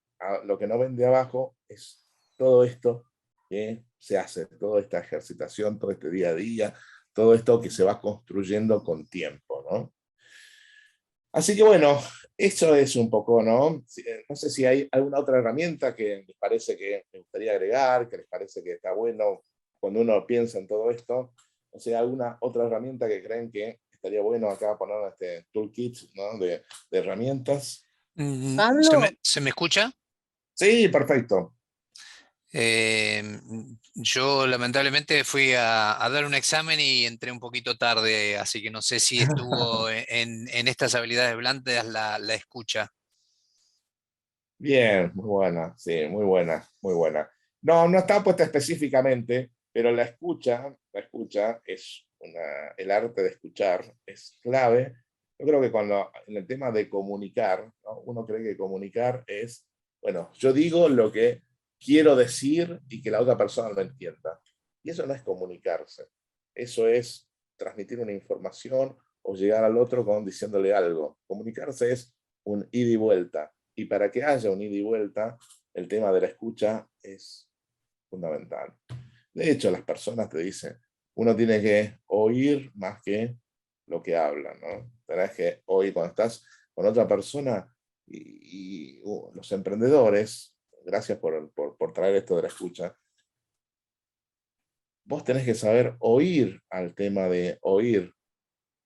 lo que no ven de abajo es todo esto que se hace, toda esta ejercitación, todo este día a día, todo esto que se va construyendo con tiempo, ¿no? Así que bueno, eso es un poco, ¿no? No sé si hay alguna otra herramienta que les parece que me gustaría agregar, que les parece que está bueno cuando uno piensa en todo esto. O sea, alguna otra herramienta que creen que estaría bueno acá poner en este toolkit, ¿no? de herramientas. ¿Se me escucha? Sí, perfecto. Yo lamentablemente fui a dar un examen y entré un poquito tarde, así que no sé si estuvo en estas habilidades blandas la escucha. Bien, muy buena, sí, muy buena, muy buena. No, no está puesta específicamente, pero la escucha es el arte de escuchar, es clave. Yo creo que cuando en el tema de comunicar, ¿no? Uno cree que comunicar es, bueno, yo digo lo que quiero decir y que la otra persona lo entienda. Y eso no es comunicarse, eso es transmitir una información o llegar al otro diciéndole algo. Comunicarse es un ida y vuelta. Y para que haya un ida y vuelta, el tema de la escucha es fundamental. De hecho, las personas te dicen, uno tiene que oír más que lo que habla, ¿no? Tenés que oír cuando estás con otra persona y los emprendedores, gracias por traer esto de la escucha, vos tenés que saber oír al tema de oír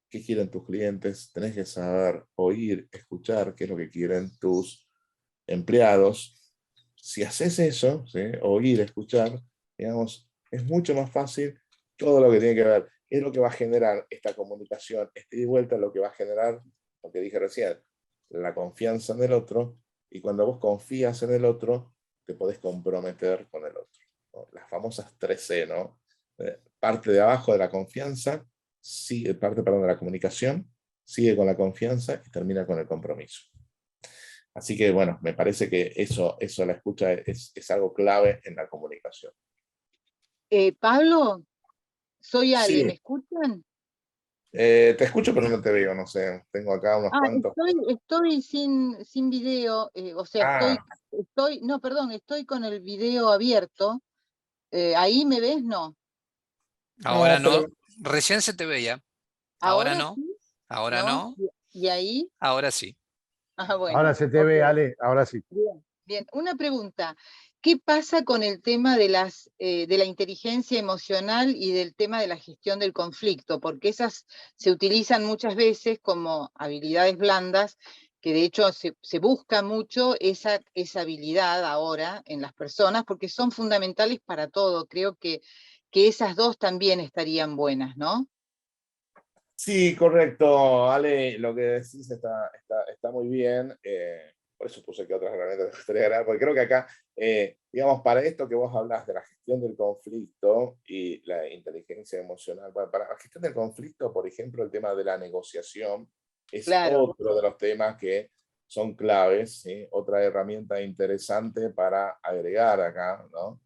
qué quieren tus clientes, tenés que saber oír, escuchar qué es lo que quieren tus empleados. Si haces eso, ¿sí? Oír, escuchar, digamos, es mucho más fácil todo lo que tiene que ver. Es lo que va a generar esta comunicación, este ida y vuelta, lo que va a generar, lo que dije recién, la confianza en el otro, y cuando vos confías en el otro, te podés comprometer con el otro, ¿no? Las famosas 3C, ¿no? Parte de abajo de la confianza, parte, perdón, de la comunicación, sigue con la confianza y termina con el compromiso. Así que, bueno, me parece que eso la escucha es algo clave en la comunicación. Pablo, soy Ale, Sí, ¿me escuchan? te escucho, pero no te veo, no sé. Tengo acá unos cuantos. Estoy sin video, o sea, Ah, no, perdón, estoy con el video abierto. ¿Ahí me ves? No. Ahora no, pero no, recién se te veía. Ahora ¿Ahora no, sí? ahora ¿No? no, ¿Y ahí? ahora sí. Ah, Ahora bueno, se te ok. ve, Ale, ahora sí. Bien, bien. Una pregunta. ¿Qué pasa con el tema de la inteligencia emocional y del tema de la gestión del conflicto? Porque esas se utilizan muchas veces como habilidades blandas, que de hecho se busca mucho esa habilidad ahora en las personas, porque son fundamentales para todo. Creo que esas dos también estarían buenas, ¿no? Sí, correcto, Ale, lo que decís está muy bien. Por eso puse que otras herramientas me gustaría agregar, porque creo que acá, digamos, para esto que vos hablas de la gestión del conflicto y la inteligencia emocional, bueno, para la gestión del conflicto, por ejemplo, el tema de la negociación es Claro. otro de los temas que son claves, ¿sí? Otra herramienta interesante para agregar acá, ¿no?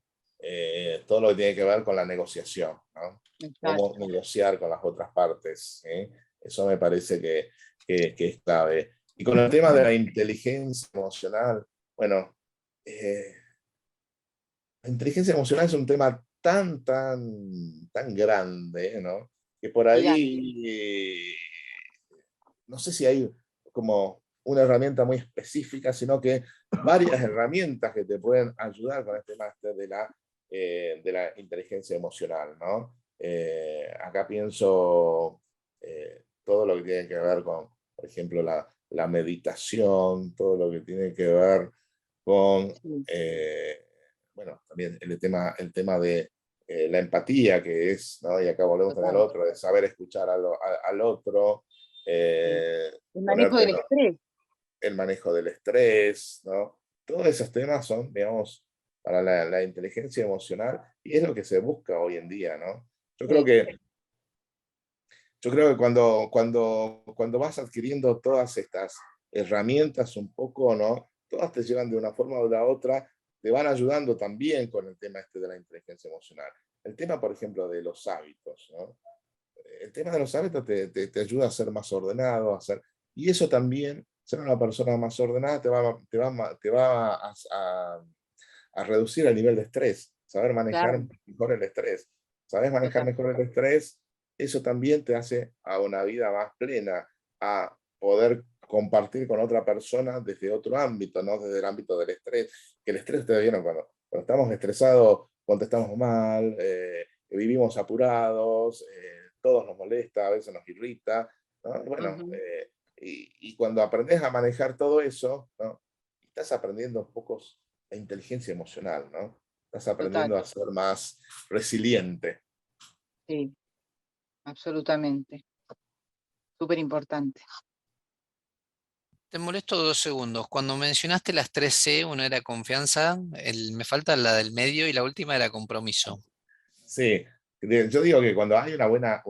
Todo lo que tiene que ver con la negociación, ¿no? Cómo negociar con las otras partes, ¿sí? Eso me parece que es clave. Y con el tema de la inteligencia emocional, bueno, la inteligencia emocional es un tema tan grande, ¿no? Que por ahí, no sé si hay como una herramienta muy específica, sino que varias herramientas que te pueden ayudar con este máster de la inteligencia emocional, ¿no? Acá pienso todo lo que tiene que ver con, por ejemplo, la meditación, todo lo que tiene que ver con, bueno, también el tema de la empatía, que es, ¿no? Y acá volvemos al otro, de saber escuchar al otro. El manejo del estrés. El manejo del estrés, ¿no? Todos esos temas son, digamos, para la inteligencia emocional, y es lo que se busca hoy en día, ¿no? Yo creo que cuando vas adquiriendo todas estas herramientas un poco, ¿no? Todas te llevan de una forma o de la otra, te van ayudando también con el tema de la inteligencia emocional. El tema, por ejemplo, de los hábitos, ¿no? El tema de los hábitos te ayuda a ser más ordenado, y eso también, ser una persona más ordenada te va a reducir el nivel de estrés, saber manejar mejor el estrés. Sabes manejar mejor el estrés, eso también te hace a una vida más plena, a poder compartir con otra persona desde otro ámbito, no desde el ámbito del estrés. Que el estrés, ustedes vieron, cuando estamos estresados, contestamos mal, vivimos apurados, todo nos molesta, a veces nos irrita, ¿no? Bueno, y cuando aprendes a manejar todo eso, ¿no? Estás aprendiendo un poco la inteligencia emocional, ¿no? Estás aprendiendo a ser más resiliente. Sí, absolutamente. Súper importante. Te molesto 2 segundos. Cuando mencionaste las 3C, una era confianza, me falta la del medio y la última era compromiso. Sí, yo digo que cuando hay una buena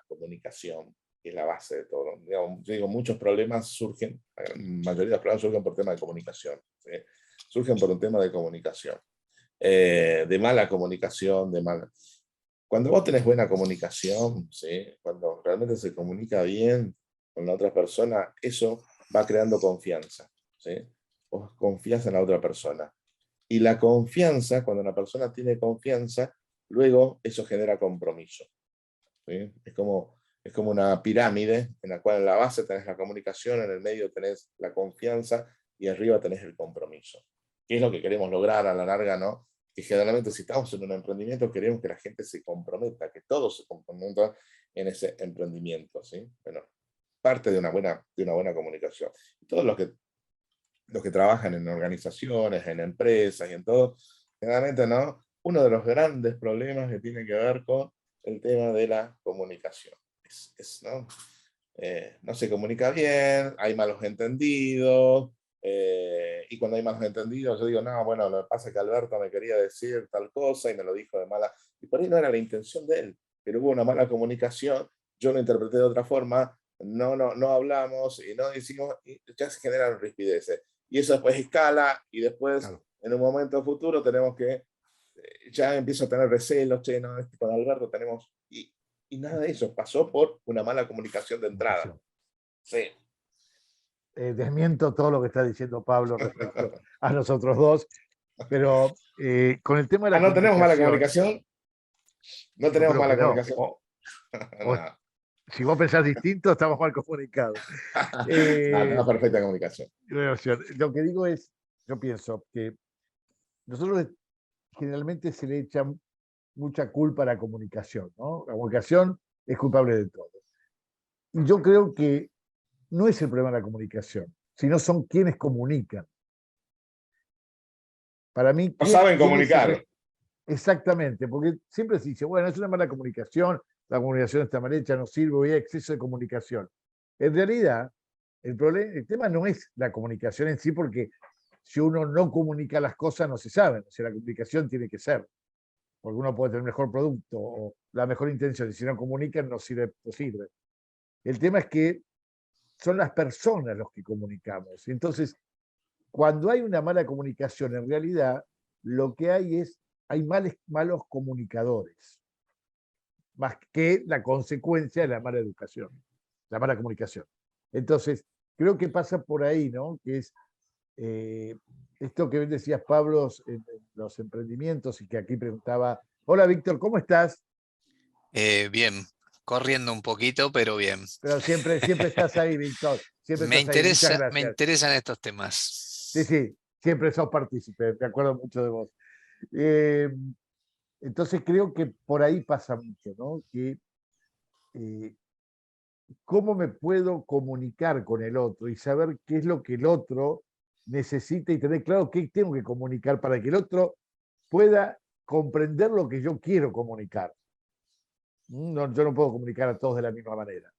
comunicación, que es la base de todo, digamos, yo digo, muchos problemas surgen, la mayoría de los problemas surgen por tema de comunicación, ¿sí? Surgen por un tema de comunicación, de mala comunicación, Cuando vos tenés buena comunicación, ¿sí? Cuando realmente se comunica bien con la otra persona, eso va creando confianza, ¿sí? Vos confías en la otra persona. Y la confianza, cuando una persona tiene confianza, luego eso genera compromiso, ¿sí? Es como una pirámide en la cual en la base tenés la comunicación, en el medio tenés la confianza y arriba tenés el compromiso. ¿Qué es lo que queremos lograr a la larga, no? Que generalmente si estamos en un emprendimiento queremos que la gente se comprometa, que todos se comprometan en ese emprendimiento, ¿sí? Bueno, parte de una buena comunicación. Todos los que trabajan en organizaciones, en empresas y en todo, generalmente, ¿no? Uno de los grandes problemas que tiene que ver con el tema de la comunicación. ¿No? No se comunica bien, hay malos entendidos, y cuando hay malos entendidos, yo digo, no, bueno, lo que pasa es que Alberto me quería decir tal cosa y me lo dijo de mala, y por ahí no era la intención de él, pero hubo una mala comunicación, yo lo interpreté de otra forma, no hablamos y no decimos, y ya se generan rispideces. Y eso después escala y después, en un momento futuro, tenemos que, ya empiezo a tener recelos, che, no, con Alberto tenemos, y nada de eso, pasó por una mala comunicación de entrada. Sí. Desmiento todo lo que está diciendo Pablo respecto a nosotros dos, pero con el tema de la ¿No tenemos mala comunicación? No tenemos mala comunicación. No. Si vos pensás distinto, estamos mal comunicados. Tenemos perfecta comunicación. Lo que digo es, yo pienso que nosotros generalmente se le echa mucha culpa a la comunicación, ¿no? La comunicación es culpable de todo. Y yo creo que no es el problema de la comunicación, sino son quienes comunican. Para mí, No saben ¿quién es comunicar. exactamente, porque siempre se dice, bueno, es una mala comunicación, la comunicación está mal hecha, no sirve, hay exceso de comunicación. En realidad, el tema no es la comunicación en sí, porque si uno no comunica las cosas, no se saben. O sea, la comunicación tiene que ser, porque uno puede tener el mejor producto o la mejor intención, y si no comunican, no sirve, no sirve. El tema es que son las personas los que comunicamos. Entonces, cuando hay una mala comunicación, en realidad, lo que hay malos comunicadores, más que la consecuencia de la mala educación, la mala comunicación. Entonces, creo que pasa por ahí, ¿no? Que es esto que decías, Pablo, en los emprendimientos, y que aquí preguntaba, hola Víctor, ¿cómo estás? Bien, corriendo un poquito, pero bien. Pero siempre estás ahí, Víctor, siempre estás ahí, muchas Me gracias. interesan estos temas. Sí, siempre sos partícipe, me acuerdo mucho de vos. Eh, entonces creo que por ahí pasa mucho, ¿no? Que cómo me puedo comunicar con el otro y saber qué es lo que el otro necesita y tener claro qué tengo que comunicar para que el otro pueda comprender lo que yo quiero comunicar. No, yo no puedo comunicar a todos de la misma manera.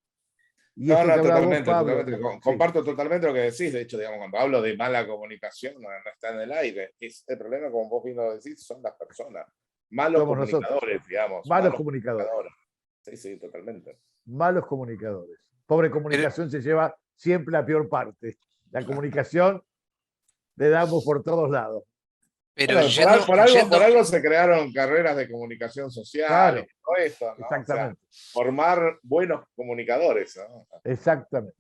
Y No, esto que no, hablaba vos, totalmente, Pablo. totalmente. Sí, Comparto totalmente lo que decís. De hecho, digamos, cuando hablo de mala comunicación, no está en el aire. El problema, como vos bien lo decís, son las personas. Malos somos nosotros. comunicadores, digamos. Malos comunicadores. Sí, sí, totalmente. Malos comunicadores. Pobre Pero, comunicación se lleva siempre la peor parte. La comunicación le damos por todos lados. pero Bueno, por algo se crearon carreras de comunicación social y Claro, todo esto, ¿no? O sea, exactamente. formar buenos comunicadores, ¿no? Exactamente.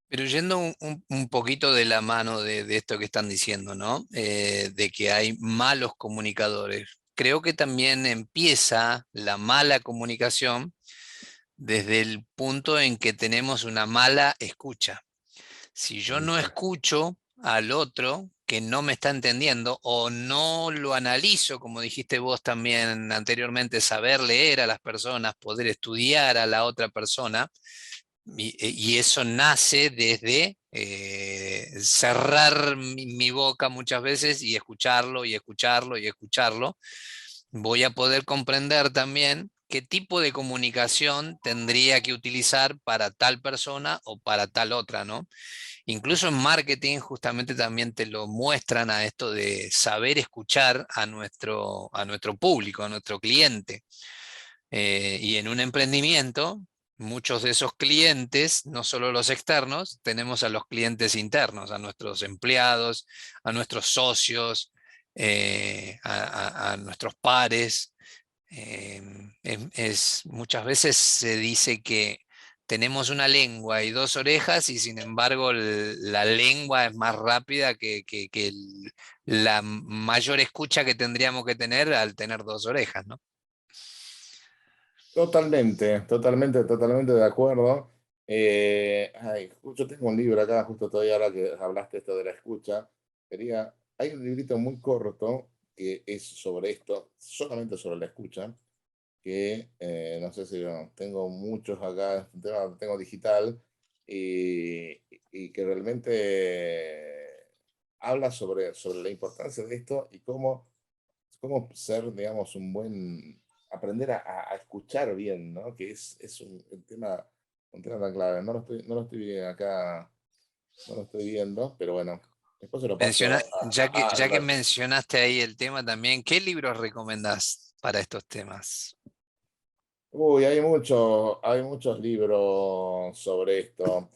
Pero yendo un poquito de la mano de esto que están diciendo, ¿no? De que hay malos comunicadores. Creo que también empieza la mala comunicación desde el punto en que tenemos una mala escucha. Si yo no escucho al otro que no me está entendiendo o no lo analizo, como dijiste vos también anteriormente, saber leer a las personas, poder estudiar a la otra persona, y eso nace desde cerrar mi boca muchas veces y escucharlo y escucharlo y escucharlo, voy a poder comprender también qué tipo de comunicación tendría que utilizar para tal persona o para tal otra, ¿no? Incluso en marketing justamente también te lo muestran a esto de saber escuchar a nuestro público, a nuestro cliente. Y en un emprendimiento, muchos de esos clientes, no solo los externos, tenemos a los clientes internos, a nuestros empleados, a nuestros socios, a nuestros pares. Muchas veces se dice que tenemos una lengua y dos orejas y sin embargo la lengua es más rápida que la mayor escucha que tendríamos que tener al tener dos orejas, ¿no? Totalmente, totalmente, totalmente de acuerdo. Yo tengo un libro acá, justo todavía ahora que hablaste esto de la escucha. Hay un librito muy corto que es sobre esto, solamente sobre la escucha, que no sé si tengo muchos acá, tengo digital, y que realmente habla sobre la importancia de esto y cómo ser, digamos, aprender a escuchar bien, ¿no? Que es un tema tan clave. No lo estoy acá, no lo estoy viendo, pero bueno, después se lo paso a Ya que Alberto. mencionaste ahí el tema también, ¿qué libros recomendás para estos temas? Uy, hay muchos libros sobre esto.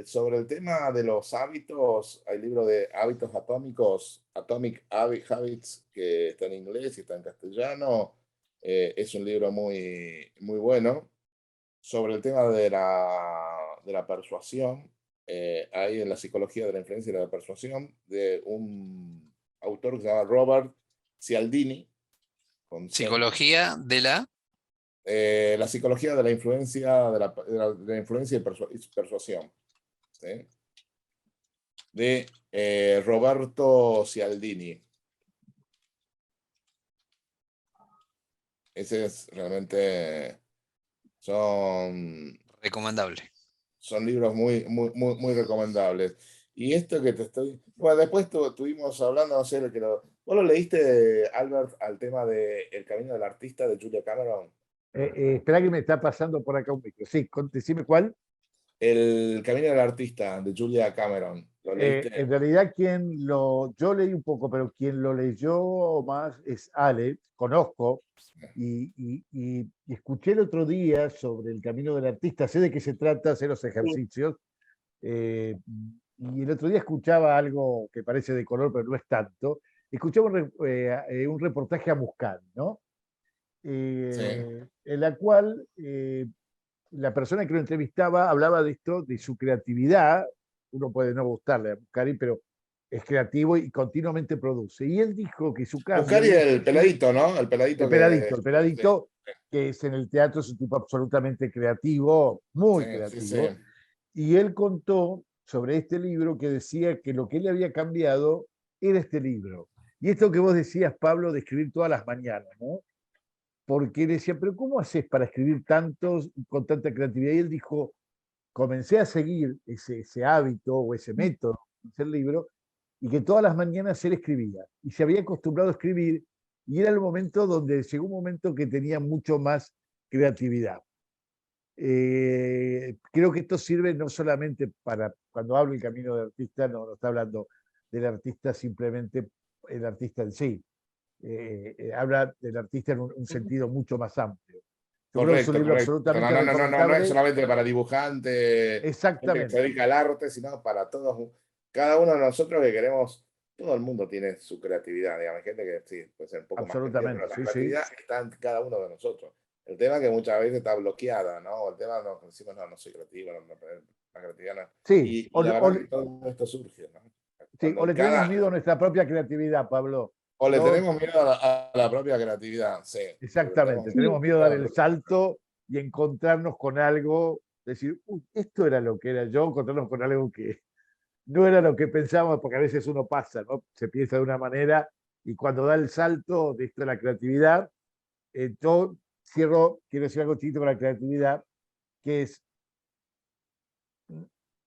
Sobre el tema de los hábitos, hay libro de hábitos atómicos, Habits, que está en inglés y está en castellano. Es un libro muy, muy bueno. Sobre el tema de la persuasión, hay en la psicología de la influencia y de la persuasión, de un autor que se llama Robert Cialdini, con C. Psicología de la... La psicología de la influencia, de la influencia y persuasión, ¿sí? De Roberto Cialdini. Ese es realmente, son, Recomendable. son libros muy, muy, muy, muy recomendables. Y esto que te estoy... Bueno, después estuvimos hablando, no sé, ¿vos lo leíste, Albert, al tema de El camino del artista de Julia Cameron? Espera que me está pasando por acá un micro. Sí, decime cuál. El camino del artista de Julia Cameron. ¿Lo leíste? En realidad yo leí un poco, pero quien lo leyó más es Ale, conozco, y escuché el otro día sobre el camino del artista, sé de qué se trata, sé los ejercicios, y el otro día escuchaba algo que parece de color, pero no es tanto, escuchaba un reportaje a Muscán, ¿no? En la cual la persona que lo entrevistaba hablaba de esto, de su creatividad. Uno puede no gustarle a Muscari, pero es creativo y continuamente produce. Y él dijo que su caso... Muscari, el peladito, ¿no? El peladito. El peladito, que es en el teatro, es un tipo absolutamente creativo, muy creativo. Sí. Y él contó sobre este libro que decía que lo que él había cambiado era este libro. Y esto que vos decías, Pablo, de escribir todas las mañanas, ¿no? Porque él decía, pero ¿cómo haces para escribir tantos con tanta creatividad? Y él dijo, comencé a seguir ese hábito o ese método de hacer libro, y que todas las mañanas él escribía. Y se había acostumbrado a escribir, y era el momento donde llegó un momento que tenía mucho más creatividad. Creo que esto sirve no solamente para, cuando hablo del camino del artista, no está hablando del artista simplemente, el artista en sí. Habla del artista en un sentido mucho más amplio. Correcto, no es solamente para dibujantes, exactamente, gente que se dedica al arte, sino para todos, cada uno de nosotros que queremos, todo el mundo tiene su creatividad, digamos, hay gente que sí, puede ser un poco más creativa, pero la creatividad está en cada uno de nosotros. El tema es que muchas veces está bloqueada, ¿no? El tema decimos, no soy creativo, la creatividad no. Sí, y la verdad que todo esto surge, ¿no? Sí, o le tenemos miedo a nuestra propia creatividad, Pablo. O le tenemos miedo a la propia creatividad, sí. Exactamente, tenemos miedo a dar el salto y encontrarnos con algo, decir, esto era lo que era yo, encontrarnos con algo que no era lo que pensábamos, porque a veces uno pasa, ¿no? Se piensa de una manera y cuando da el salto de esto de la creatividad, yo quiero decir algo chiquito con la creatividad, que es,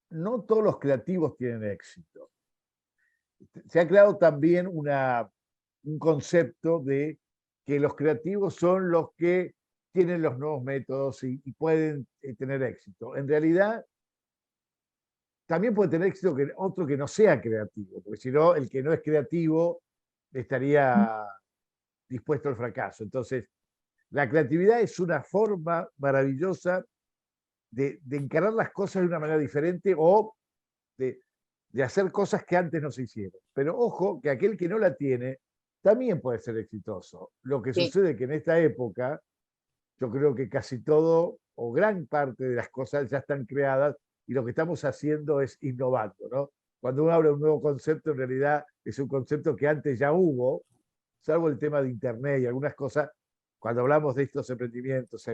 no todos los creativos tienen éxito. Se ha creado también un concepto de que los creativos son los que tienen los nuevos métodos y pueden tener éxito. En realidad, también puede tener éxito otro que no sea creativo, porque si no, el que no es creativo estaría dispuesto al fracaso. Entonces, la creatividad es una forma maravillosa de encarar las cosas de una manera diferente o de hacer cosas que antes no se hicieron. Pero ojo, que aquel que no la tiene también puede ser exitoso. Lo que sucede es que en esta época, yo creo que casi todo o gran parte de las cosas ya están creadas y lo que estamos haciendo es innovando, ¿no? Cuando uno habla de un nuevo concepto, en realidad es un concepto que antes ya hubo, salvo el tema de Internet y algunas cosas. Cuando hablamos de estos emprendimientos,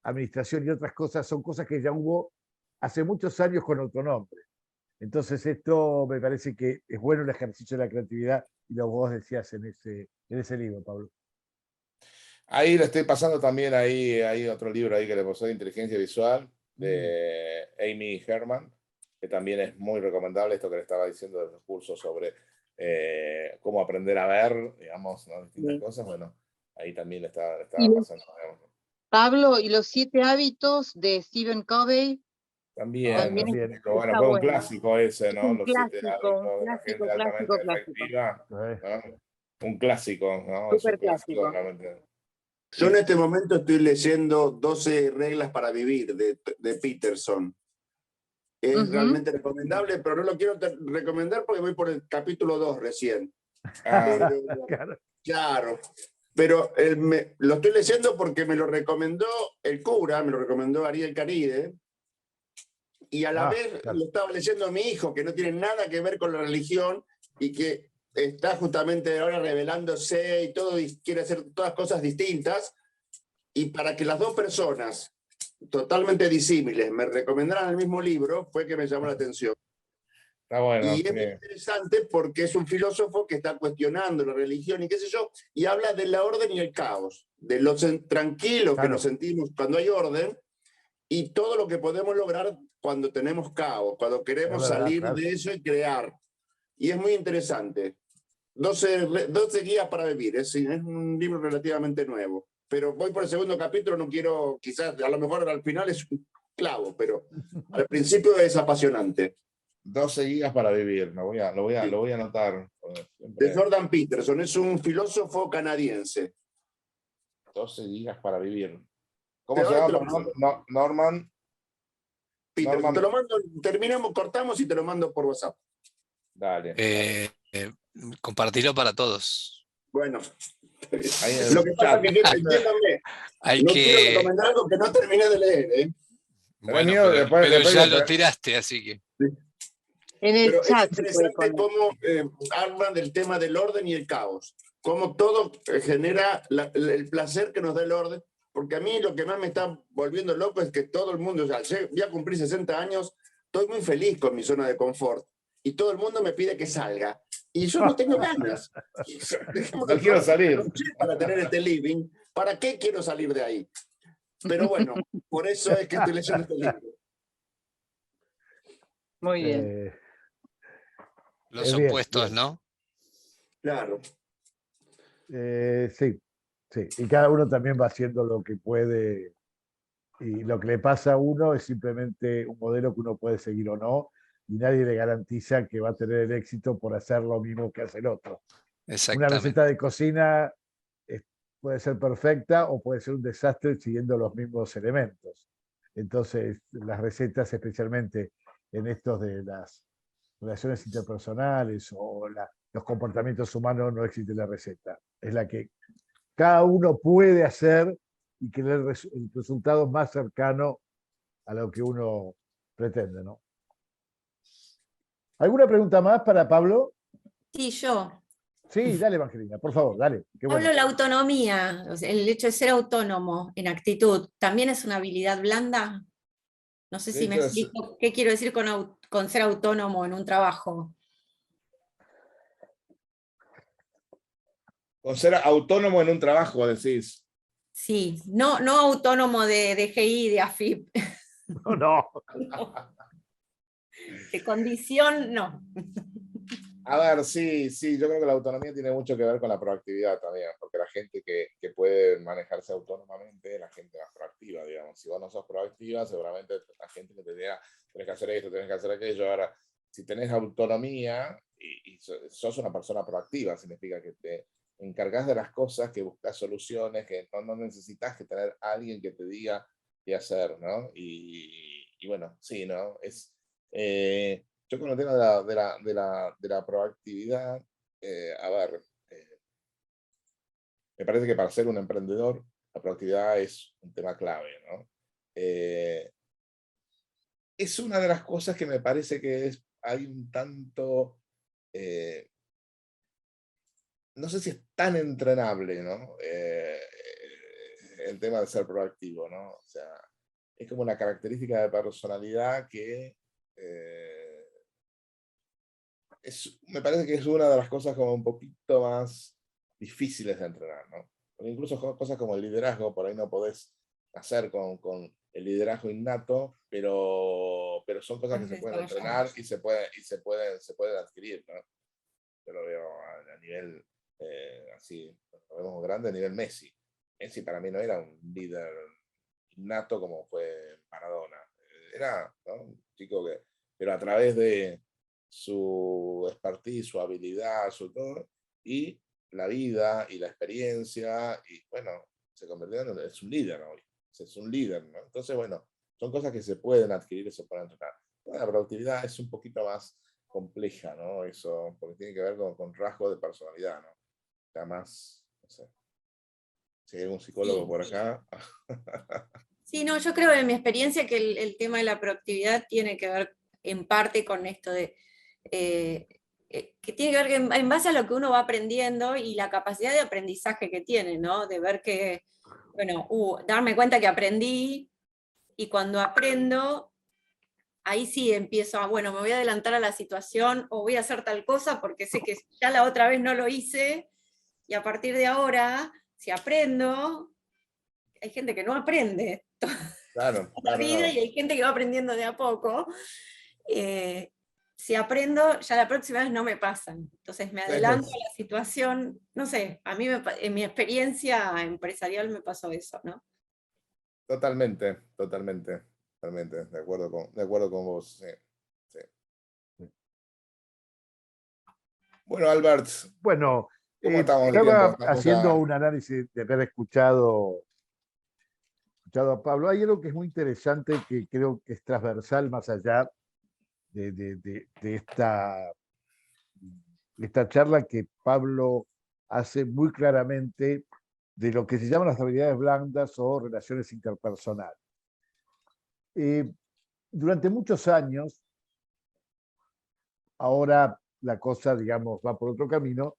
administración y otras cosas, son cosas que ya hubo hace muchos años con otro nombre. Entonces esto me parece que es bueno el ejercicio de la creatividad y lo que vos decías en ese libro, Pablo. Ahí le estoy pasando también, hay otro libro ahí que le pasó de inteligencia visual, de Amy Herman, que también es muy recomendable, esto que le estaba diciendo de los cursos sobre cómo aprender a ver, digamos, ¿no? Distintas cosas. Bueno, ahí también le estaba pasando. Pablo, ¿y los 7 hábitos de Stephen Covey? También. Pero bueno, fue un clásico ese, ¿no? Los 7 hábitos de la gente altamente efectiva, ¿no? Un clásico, ¿no? Súper clásico. Realmente. Yo en este momento estoy leyendo 12 reglas para vivir de Peterson. Es realmente recomendable, pero no lo quiero recomendar porque voy por el capítulo 2 recién. Claro. Pero lo estoy leyendo porque me lo recomendó el cura, me lo recomendó Ariel Caride, y a la vez lo estaba leyendo mi hijo, que no tiene nada que ver con la religión y que está justamente ahora revelándose y todo, y quiere hacer todas cosas distintas, y para que las dos personas totalmente disímiles me recomendaran el mismo libro, fue que me llamó la atención. Está bueno, y es muy interesante porque es un filósofo que está cuestionando la religión y qué sé yo, y habla de la orden y el caos, de lo tranquilo que nos sentimos cuando hay orden, y todo lo que podemos lograr cuando tenemos caos, cuando queremos Es verdad, salir claro. de eso y crear. Y es muy interesante. 12 guías para vivir, es un libro relativamente nuevo. Pero voy por el segundo capítulo, no quiero, quizás, a lo mejor al final es un clavo, pero al principio es apasionante. 12 guías para vivir, lo voy a anotar. De Jordan Peterson, es un filósofo canadiense. 12 guías para vivir. ¿Cómo se Ahora te llama? lo mando. Norman. Peterson, Norman. te lo mando, terminamos, cortamos y te lo mando por WhatsApp. Dale. Compartirlo para todos. Bueno, Ahí en lo el que pasa chat. es que entiéndanme, Hay no quiero que... recomendar algo que no terminé de leer, ¿eh? Bueno, mío, pero, después- pero después ya que- lo tiraste, así que... En el Pero es chat se puede interesante poner. cómo hablan del tema del orden y el caos. Cómo todo genera el placer que nos da el orden. Porque a mí lo que más me está volviendo loco es que todo el mundo, o sea, voy a cumplir 60 años, estoy muy feliz con mi zona de confort. Y todo el mundo me pide que salga. Y yo no tengo ganas. No quiero salir. Para tener este living, ¿para qué quiero salir de ahí? Pero bueno, por eso es que estoy leyendo este libro. Muy bien. Los bien, opuestos, bien. ¿no? Claro. Sí, sí. Y cada uno también va haciendo lo que puede. Y lo que le pasa a uno es simplemente un modelo que uno puede seguir o no. Y nadie le garantiza que va a tener el éxito por hacer lo mismo que hace el otro. Una Exactamente. receta de cocina puede ser perfecta o puede ser un desastre siguiendo los mismos elementos. Entonces, las recetas, especialmente en estos de las relaciones interpersonales o los comportamientos humanos, no existe la receta. Es la que cada uno puede hacer y que el resultado más cercano a lo que uno pretende, ¿no? ¿Alguna pregunta más para Pablo? Sí, yo. Sí, dale, Evangelina, por favor, dale. Qué bueno. Pablo, la autonomía, o sea, el hecho de ser autónomo en actitud, ¿también es una habilidad blanda? No sé De si me hecho, explico qué quiero decir con ser autónomo en un trabajo. Con ser autónomo en un trabajo, decís. Sí, no autónomo de DGI, de AFIP. No, no. De condición, no. A ver, sí, yo creo que la autonomía tiene mucho que ver con la proactividad también, porque la gente que puede manejarse autónomamente es la gente más proactiva, digamos. Si vos no sos proactiva, seguramente la gente que te diga, tenés que hacer esto, tenés que hacer aquello. Ahora, si tenés autonomía y sos una persona proactiva, significa que te encargás de las cosas, que buscas soluciones, que no necesitas que tener a alguien que te diga qué hacer, ¿no? Y bueno, sí, ¿no? Yo con el tema de la proactividad, a ver, me parece que para ser un emprendedor, la proactividad es un tema clave, ¿no? Es una de las cosas que me parece que hay un tanto, no sé si es tan entrenable, ¿no? El tema de ser proactivo, ¿no? O sea, es como una característica de personalidad que me parece que es una de las cosas como un poquito más difíciles de entrenar, ¿no? Porque incluso cosas como el liderazgo, por ahí no podés hacer con el liderazgo innato, pero son cosas que se pueden entrenar y se pueden adquirir, ¿no? Yo lo veo a nivel así, lo vemos grande, a nivel Messi. Messi para mí no era un líder innato como fue Maradona. Era, ¿no?, un chico que, pero a través de su expertise, su habilidad, su todo, y la vida y la experiencia, y bueno, se convirtió en un líder hoy. Es un líder, ¿no? Entonces, bueno, son cosas que se pueden adquirir y se pueden entrenar. La productividad es un poquito más compleja, ¿no? Eso, porque tiene que ver con rasgos de personalidad, ¿no? O sea, más, no sé. Si hay un psicólogo por acá. Sí, no, yo creo en mi experiencia que el tema de la proactividad tiene que ver en parte con esto de que tiene que ver en base a lo que uno va aprendiendo y la capacidad de aprendizaje que tiene, ¿no? De ver que, bueno, darme cuenta que aprendí, y cuando aprendo, ahí sí empiezo a, bueno, me voy a adelantar a la situación o voy a hacer tal cosa porque sé que ya la otra vez no lo hice, y a partir de ahora, si aprendo, hay gente que no aprende. Claro, la claro, vida no. y hay gente que va aprendiendo de a poco. Si aprendo, ya la próxima vez no me pasan. Entonces me adelanto a la situación, no sé, a mí en mi experiencia empresarial me pasó eso, ¿no? Totalmente, de acuerdo con vos. Sí, sí. Bueno, Albert, Bueno, ¿cómo estamos de tiempo? estaba Estamos haciendo ya. un análisis de haber escuchado a Pablo. Hay algo que es muy interesante que creo que es transversal más allá de esta charla que Pablo hace muy claramente de lo que se llaman las habilidades blandas o relaciones interpersonales. Durante muchos años, ahora la cosa, digamos, va por otro camino,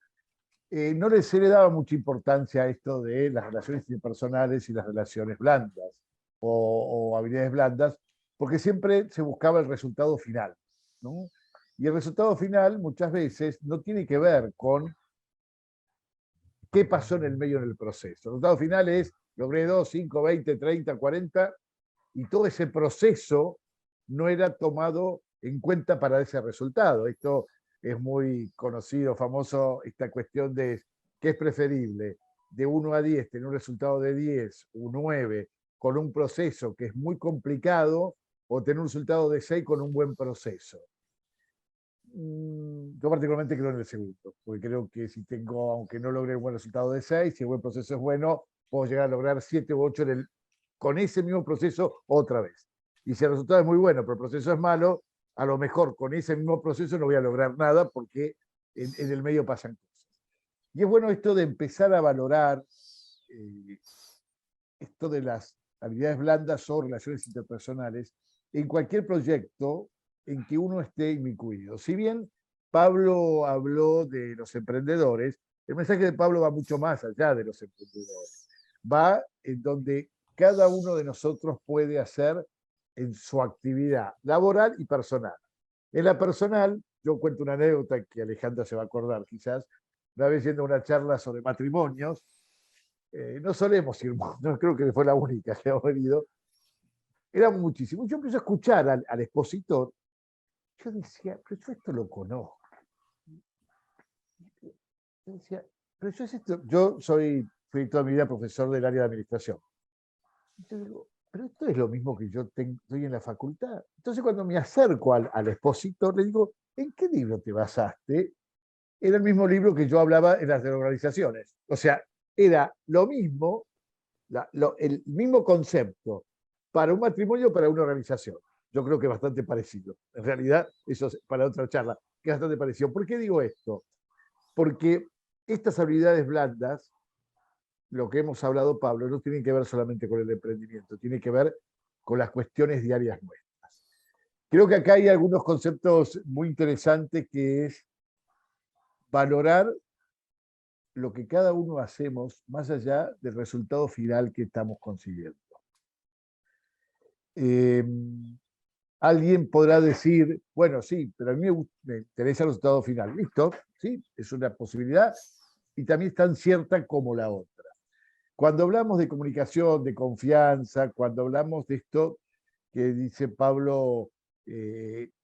no se le daba mucha importancia a esto de las relaciones interpersonales y las relaciones blandas o habilidades blandas, porque siempre se buscaba el resultado final, ¿no? Y el resultado final muchas veces no tiene que ver con qué pasó en el medio del proceso. El resultado final es, logré 2, 5, 20, 30, 40, y todo ese proceso no era tomado en cuenta para ese resultado. Esto es muy conocido, famoso, esta cuestión de qué es preferible, de 1 a 10, tener un resultado de 10, un 9, con un proceso que es muy complicado, o tener un resultado de 6 con un buen proceso. Yo particularmente creo en el segundo, porque creo que si tengo, aunque no logre un buen resultado de 6, si el buen proceso es bueno, puedo llegar a lograr 7 u 8 con ese mismo proceso otra vez. Y si el resultado es muy bueno, pero el proceso es malo, a lo mejor con ese mismo proceso no voy a lograr nada porque en el medio pasan cosas. Y es bueno esto de empezar a valorar esto de las habilidades blandas o relaciones interpersonales en cualquier proyecto en que uno esté inmiscuido. Si bien Pablo habló de los emprendedores, el mensaje de Pablo va mucho más allá de los emprendedores. Va en donde cada uno de nosotros puede hacer en su actividad laboral y personal. En la personal, yo cuento una anécdota que Alejandra se va a acordar quizás, una vez yendo a una charla sobre matrimonios, no solemos ir, no creo que fue la única que ha venido, éramos muchísimos. Yo empecé a escuchar al expositor, yo decía, pero yo esto lo conozco. Yo decía, pero yo, yo fui toda mi vida profesor del área de administración. Yo digo, pero esto es lo mismo que yo estoy en la facultad. Entonces cuando me acerco al expositor, le digo, ¿en qué libro te basaste? Era el mismo libro que yo hablaba en las organizaciones. O sea, era lo mismo, el mismo concepto para un matrimonio, para una organización. Yo creo que es bastante parecido. En realidad, eso es para otra charla, que es bastante parecido. ¿Por qué digo esto? Porque estas habilidades blandas, lo que hemos hablado, Pablo, no tienen que ver solamente con el emprendimiento, tiene que ver con las cuestiones diarias nuestras. Creo que acá hay algunos conceptos muy interesantes, que es valorar lo que cada uno hacemos más allá del resultado final que estamos consiguiendo. Alguien podrá decir, bueno, sí, pero a mí me interesa el resultado final. Listo, sí, es una posibilidad y también es tan cierta como la otra. Cuando hablamos de comunicación, de confianza, cuando hablamos de esto que dice Pablo,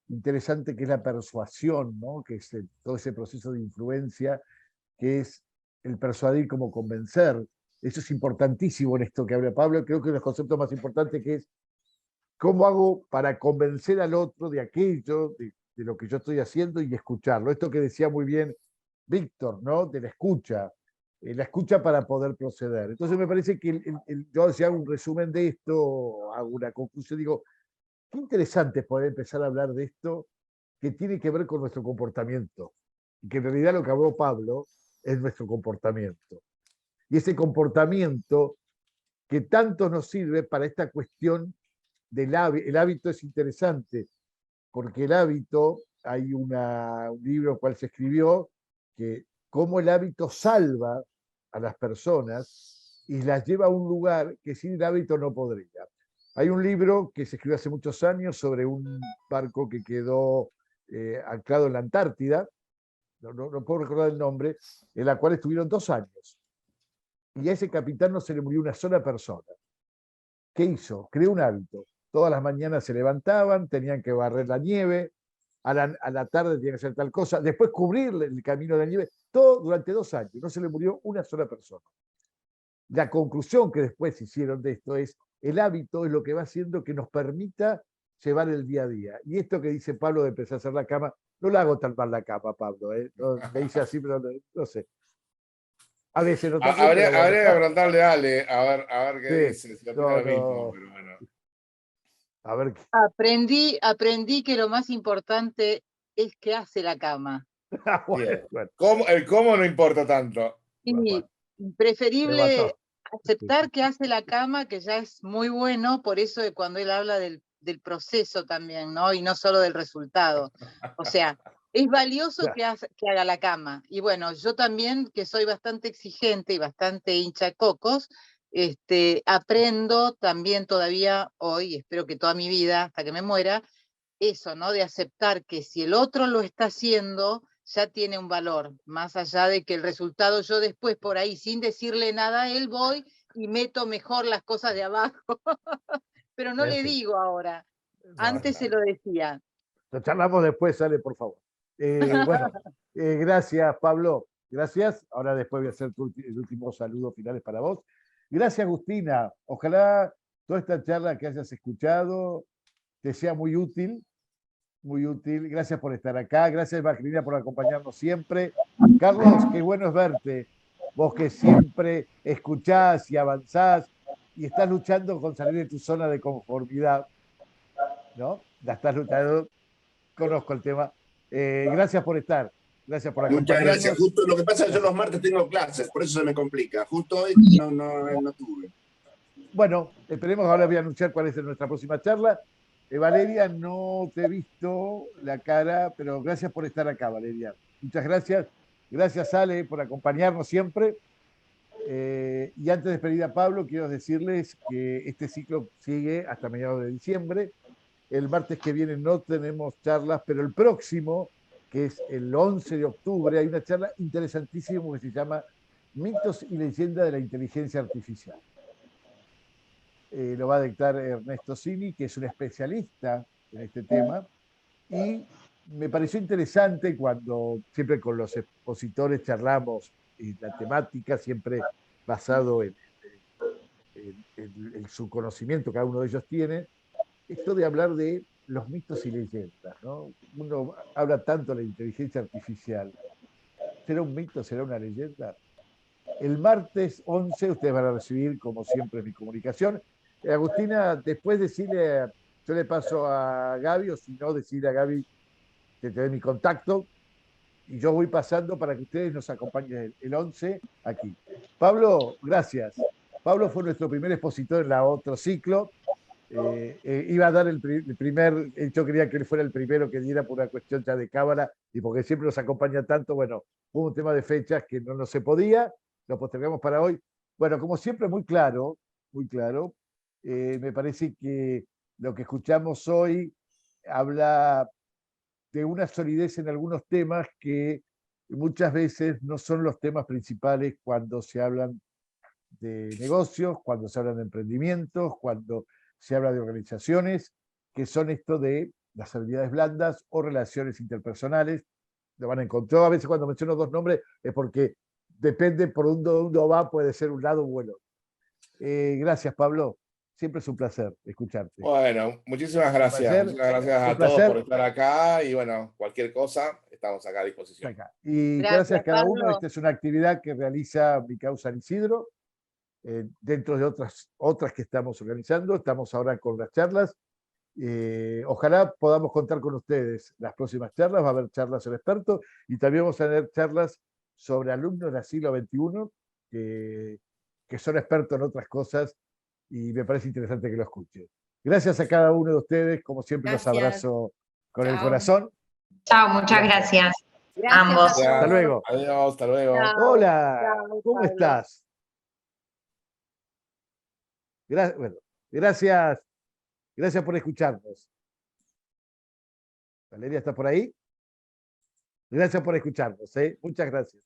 interesante, que es la persuasión, ¿no? Que es todo ese proceso de influencia, que es el persuadir como convencer. Eso es importantísimo en esto que habla Pablo. Creo que es el concepto más importante, que es cómo hago para convencer al otro de aquello, de lo que yo estoy haciendo, y escucharlo. Esto que decía muy bien Víctor, ¿no? De la escucha para poder proceder. Entonces me parece que yo, si hago un resumen de esto, hago una conclusión, digo, qué interesante poder empezar a hablar de esto que tiene que ver con nuestro comportamiento, y que en realidad lo que habló Pablo es nuestro comportamiento. Y ese comportamiento que tanto nos sirve para esta cuestión del hábito. El hábito es interesante, porque el hábito, hay un libro cual se escribió, que cómo el hábito salva a las personas y las lleva a un lugar que sin el hábito no podría. Hay un libro que se escribió hace muchos años sobre un barco que quedó anclado en la Antártida, no puedo recordar el nombre, en la cual estuvieron 2 años. Y a ese capitán no se le murió una sola persona. ¿qué hizo? Creó un hábito. Todas las mañanas se levantaban, tenían que barrer la nieve, a la tarde tenían que hacer tal cosa, después cubrir el camino de la nieve, todo durante 2 años. No se le murió una sola persona. La conclusión que después hicieron de esto es, el hábito es lo que va haciendo que nos permita llevar el día a día. Y esto que dice Pablo de empezar a hacer la cama, no la hago tan mal la cama, Pablo. No, me dice así, pero no sé. A veces no también, Habría pero bueno. que preguntarle a Ale, a ver qué Sí, dice, si no, opina lo mismo, no. pero bueno. A ver, Aprendí que lo más importante es qué hace la cama. Bien. bueno, El cómo no importa tanto. Y bueno, preferible rebató. aceptar que hace la cama, que ya es muy bueno, por eso de cuando él habla del proceso también, ¿no? Y no solo del resultado. O sea, es valioso Claro. que haga la cama. Y bueno, yo también, que soy bastante exigente y bastante hincha cocos, aprendo también todavía hoy, espero que toda mi vida, hasta que me muera, eso, ¿no? De aceptar que si el otro lo está haciendo, ya tiene un valor, más allá de que el resultado yo después por ahí, sin decirle nada a él, voy y meto mejor las cosas de abajo. Pero no En le fin, digo ahora, no, antes se lo decía. lo charlamos después, sale, por favor. Bueno, gracias, Pablo. Gracias. Ahora después voy a hacer el último saludo finales para vos. Gracias, Agustina. Ojalá toda esta charla que hayas escuchado te sea muy útil. Muy útil. Gracias por estar acá. Gracias, Evangelina, por acompañarnos siempre. Carlos, qué bueno es verte. Vos que siempre escuchás y avanzás y estás luchando con salir de tu zona de conformidad, ¿no? La estás luchando, conozco el tema. Gracias por estar. Gracias por Muchas gracias. acompañarnos. Justo lo que pasa es que yo los martes tengo clases, por eso se me complica. Justo hoy no tuve. Bueno, esperemos, ahora voy a anunciar cuál es nuestra próxima charla. Valeria, no te he visto la cara, pero gracias por estar acá, Valeria. Muchas gracias. Gracias, Ale, por acompañarnos siempre. Y antes de despedir a Pablo, quiero decirles que este ciclo sigue hasta mediados de diciembre. El martes que viene no tenemos charlas, pero el próximo, que es el 11 de octubre, hay una charla interesantísima que se llama Mitos y leyendas de la inteligencia artificial. Lo va a dictar Ernesto Cini, que es un especialista en este tema, y me pareció interesante cuando siempre con los expositores charlamos y la temática siempre basado en su conocimiento que cada uno de ellos tiene, esto de hablar de los mitos y leyendas, ¿no? Uno habla tanto de la inteligencia artificial. ¿Será un mito? ¿Será una leyenda? El martes 11 ustedes van a recibir, como siempre, mi comunicación. Agustina, después decirle, yo le paso a Gaby, o si no, decirle a Gaby que te dé mi contacto, y yo voy pasando para que ustedes nos acompañen el 11 aquí. Pablo, gracias. Pablo fue nuestro primer expositor en la otro ciclo. Iba a dar el primer, yo quería que él fuera el primero que diera por una cuestión ya de cábala, y porque siempre nos acompaña tanto, bueno, hubo un tema de fechas que no se podía, lo postergamos para hoy. Bueno, como siempre, muy claro, me parece que lo que escuchamos hoy habla de una solidez en algunos temas que muchas veces no son los temas principales cuando se hablan de negocios, cuando se hablan de emprendimientos, cuando se habla de organizaciones, que son esto de las habilidades blandas o relaciones interpersonales. Lo van a encontrar. A veces cuando menciono dos nombres es porque depende por dónde va, puede ser un lado o el otro. Gracias, Pablo. Siempre es un placer escucharte. Bueno, muchísimas gracias. Muchas gracias a todos por estar acá y bueno, cualquier cosa, estamos acá a disposición. Acá. Y gracias a cada uno. Esta es una actividad que realiza Mi Causa San Isidro. Dentro de otras que estamos organizando, estamos ahora con las charlas. Ojalá podamos contar con ustedes las próximas charlas, va a haber charlas sobre expertos y también vamos a tener charlas sobre alumnos del siglo XXI que son expertos en otras cosas y me parece interesante que lo escuchen. Gracias a cada uno de ustedes, como siempre los abrazo con el corazón. Chao, muchas gracias. Ambos. Hasta luego. Adiós, hasta luego. Hola, ¿cómo estás? Gracias por escucharnos. Valeria, ¿está por ahí? Gracias por escucharnos. Muchas gracias.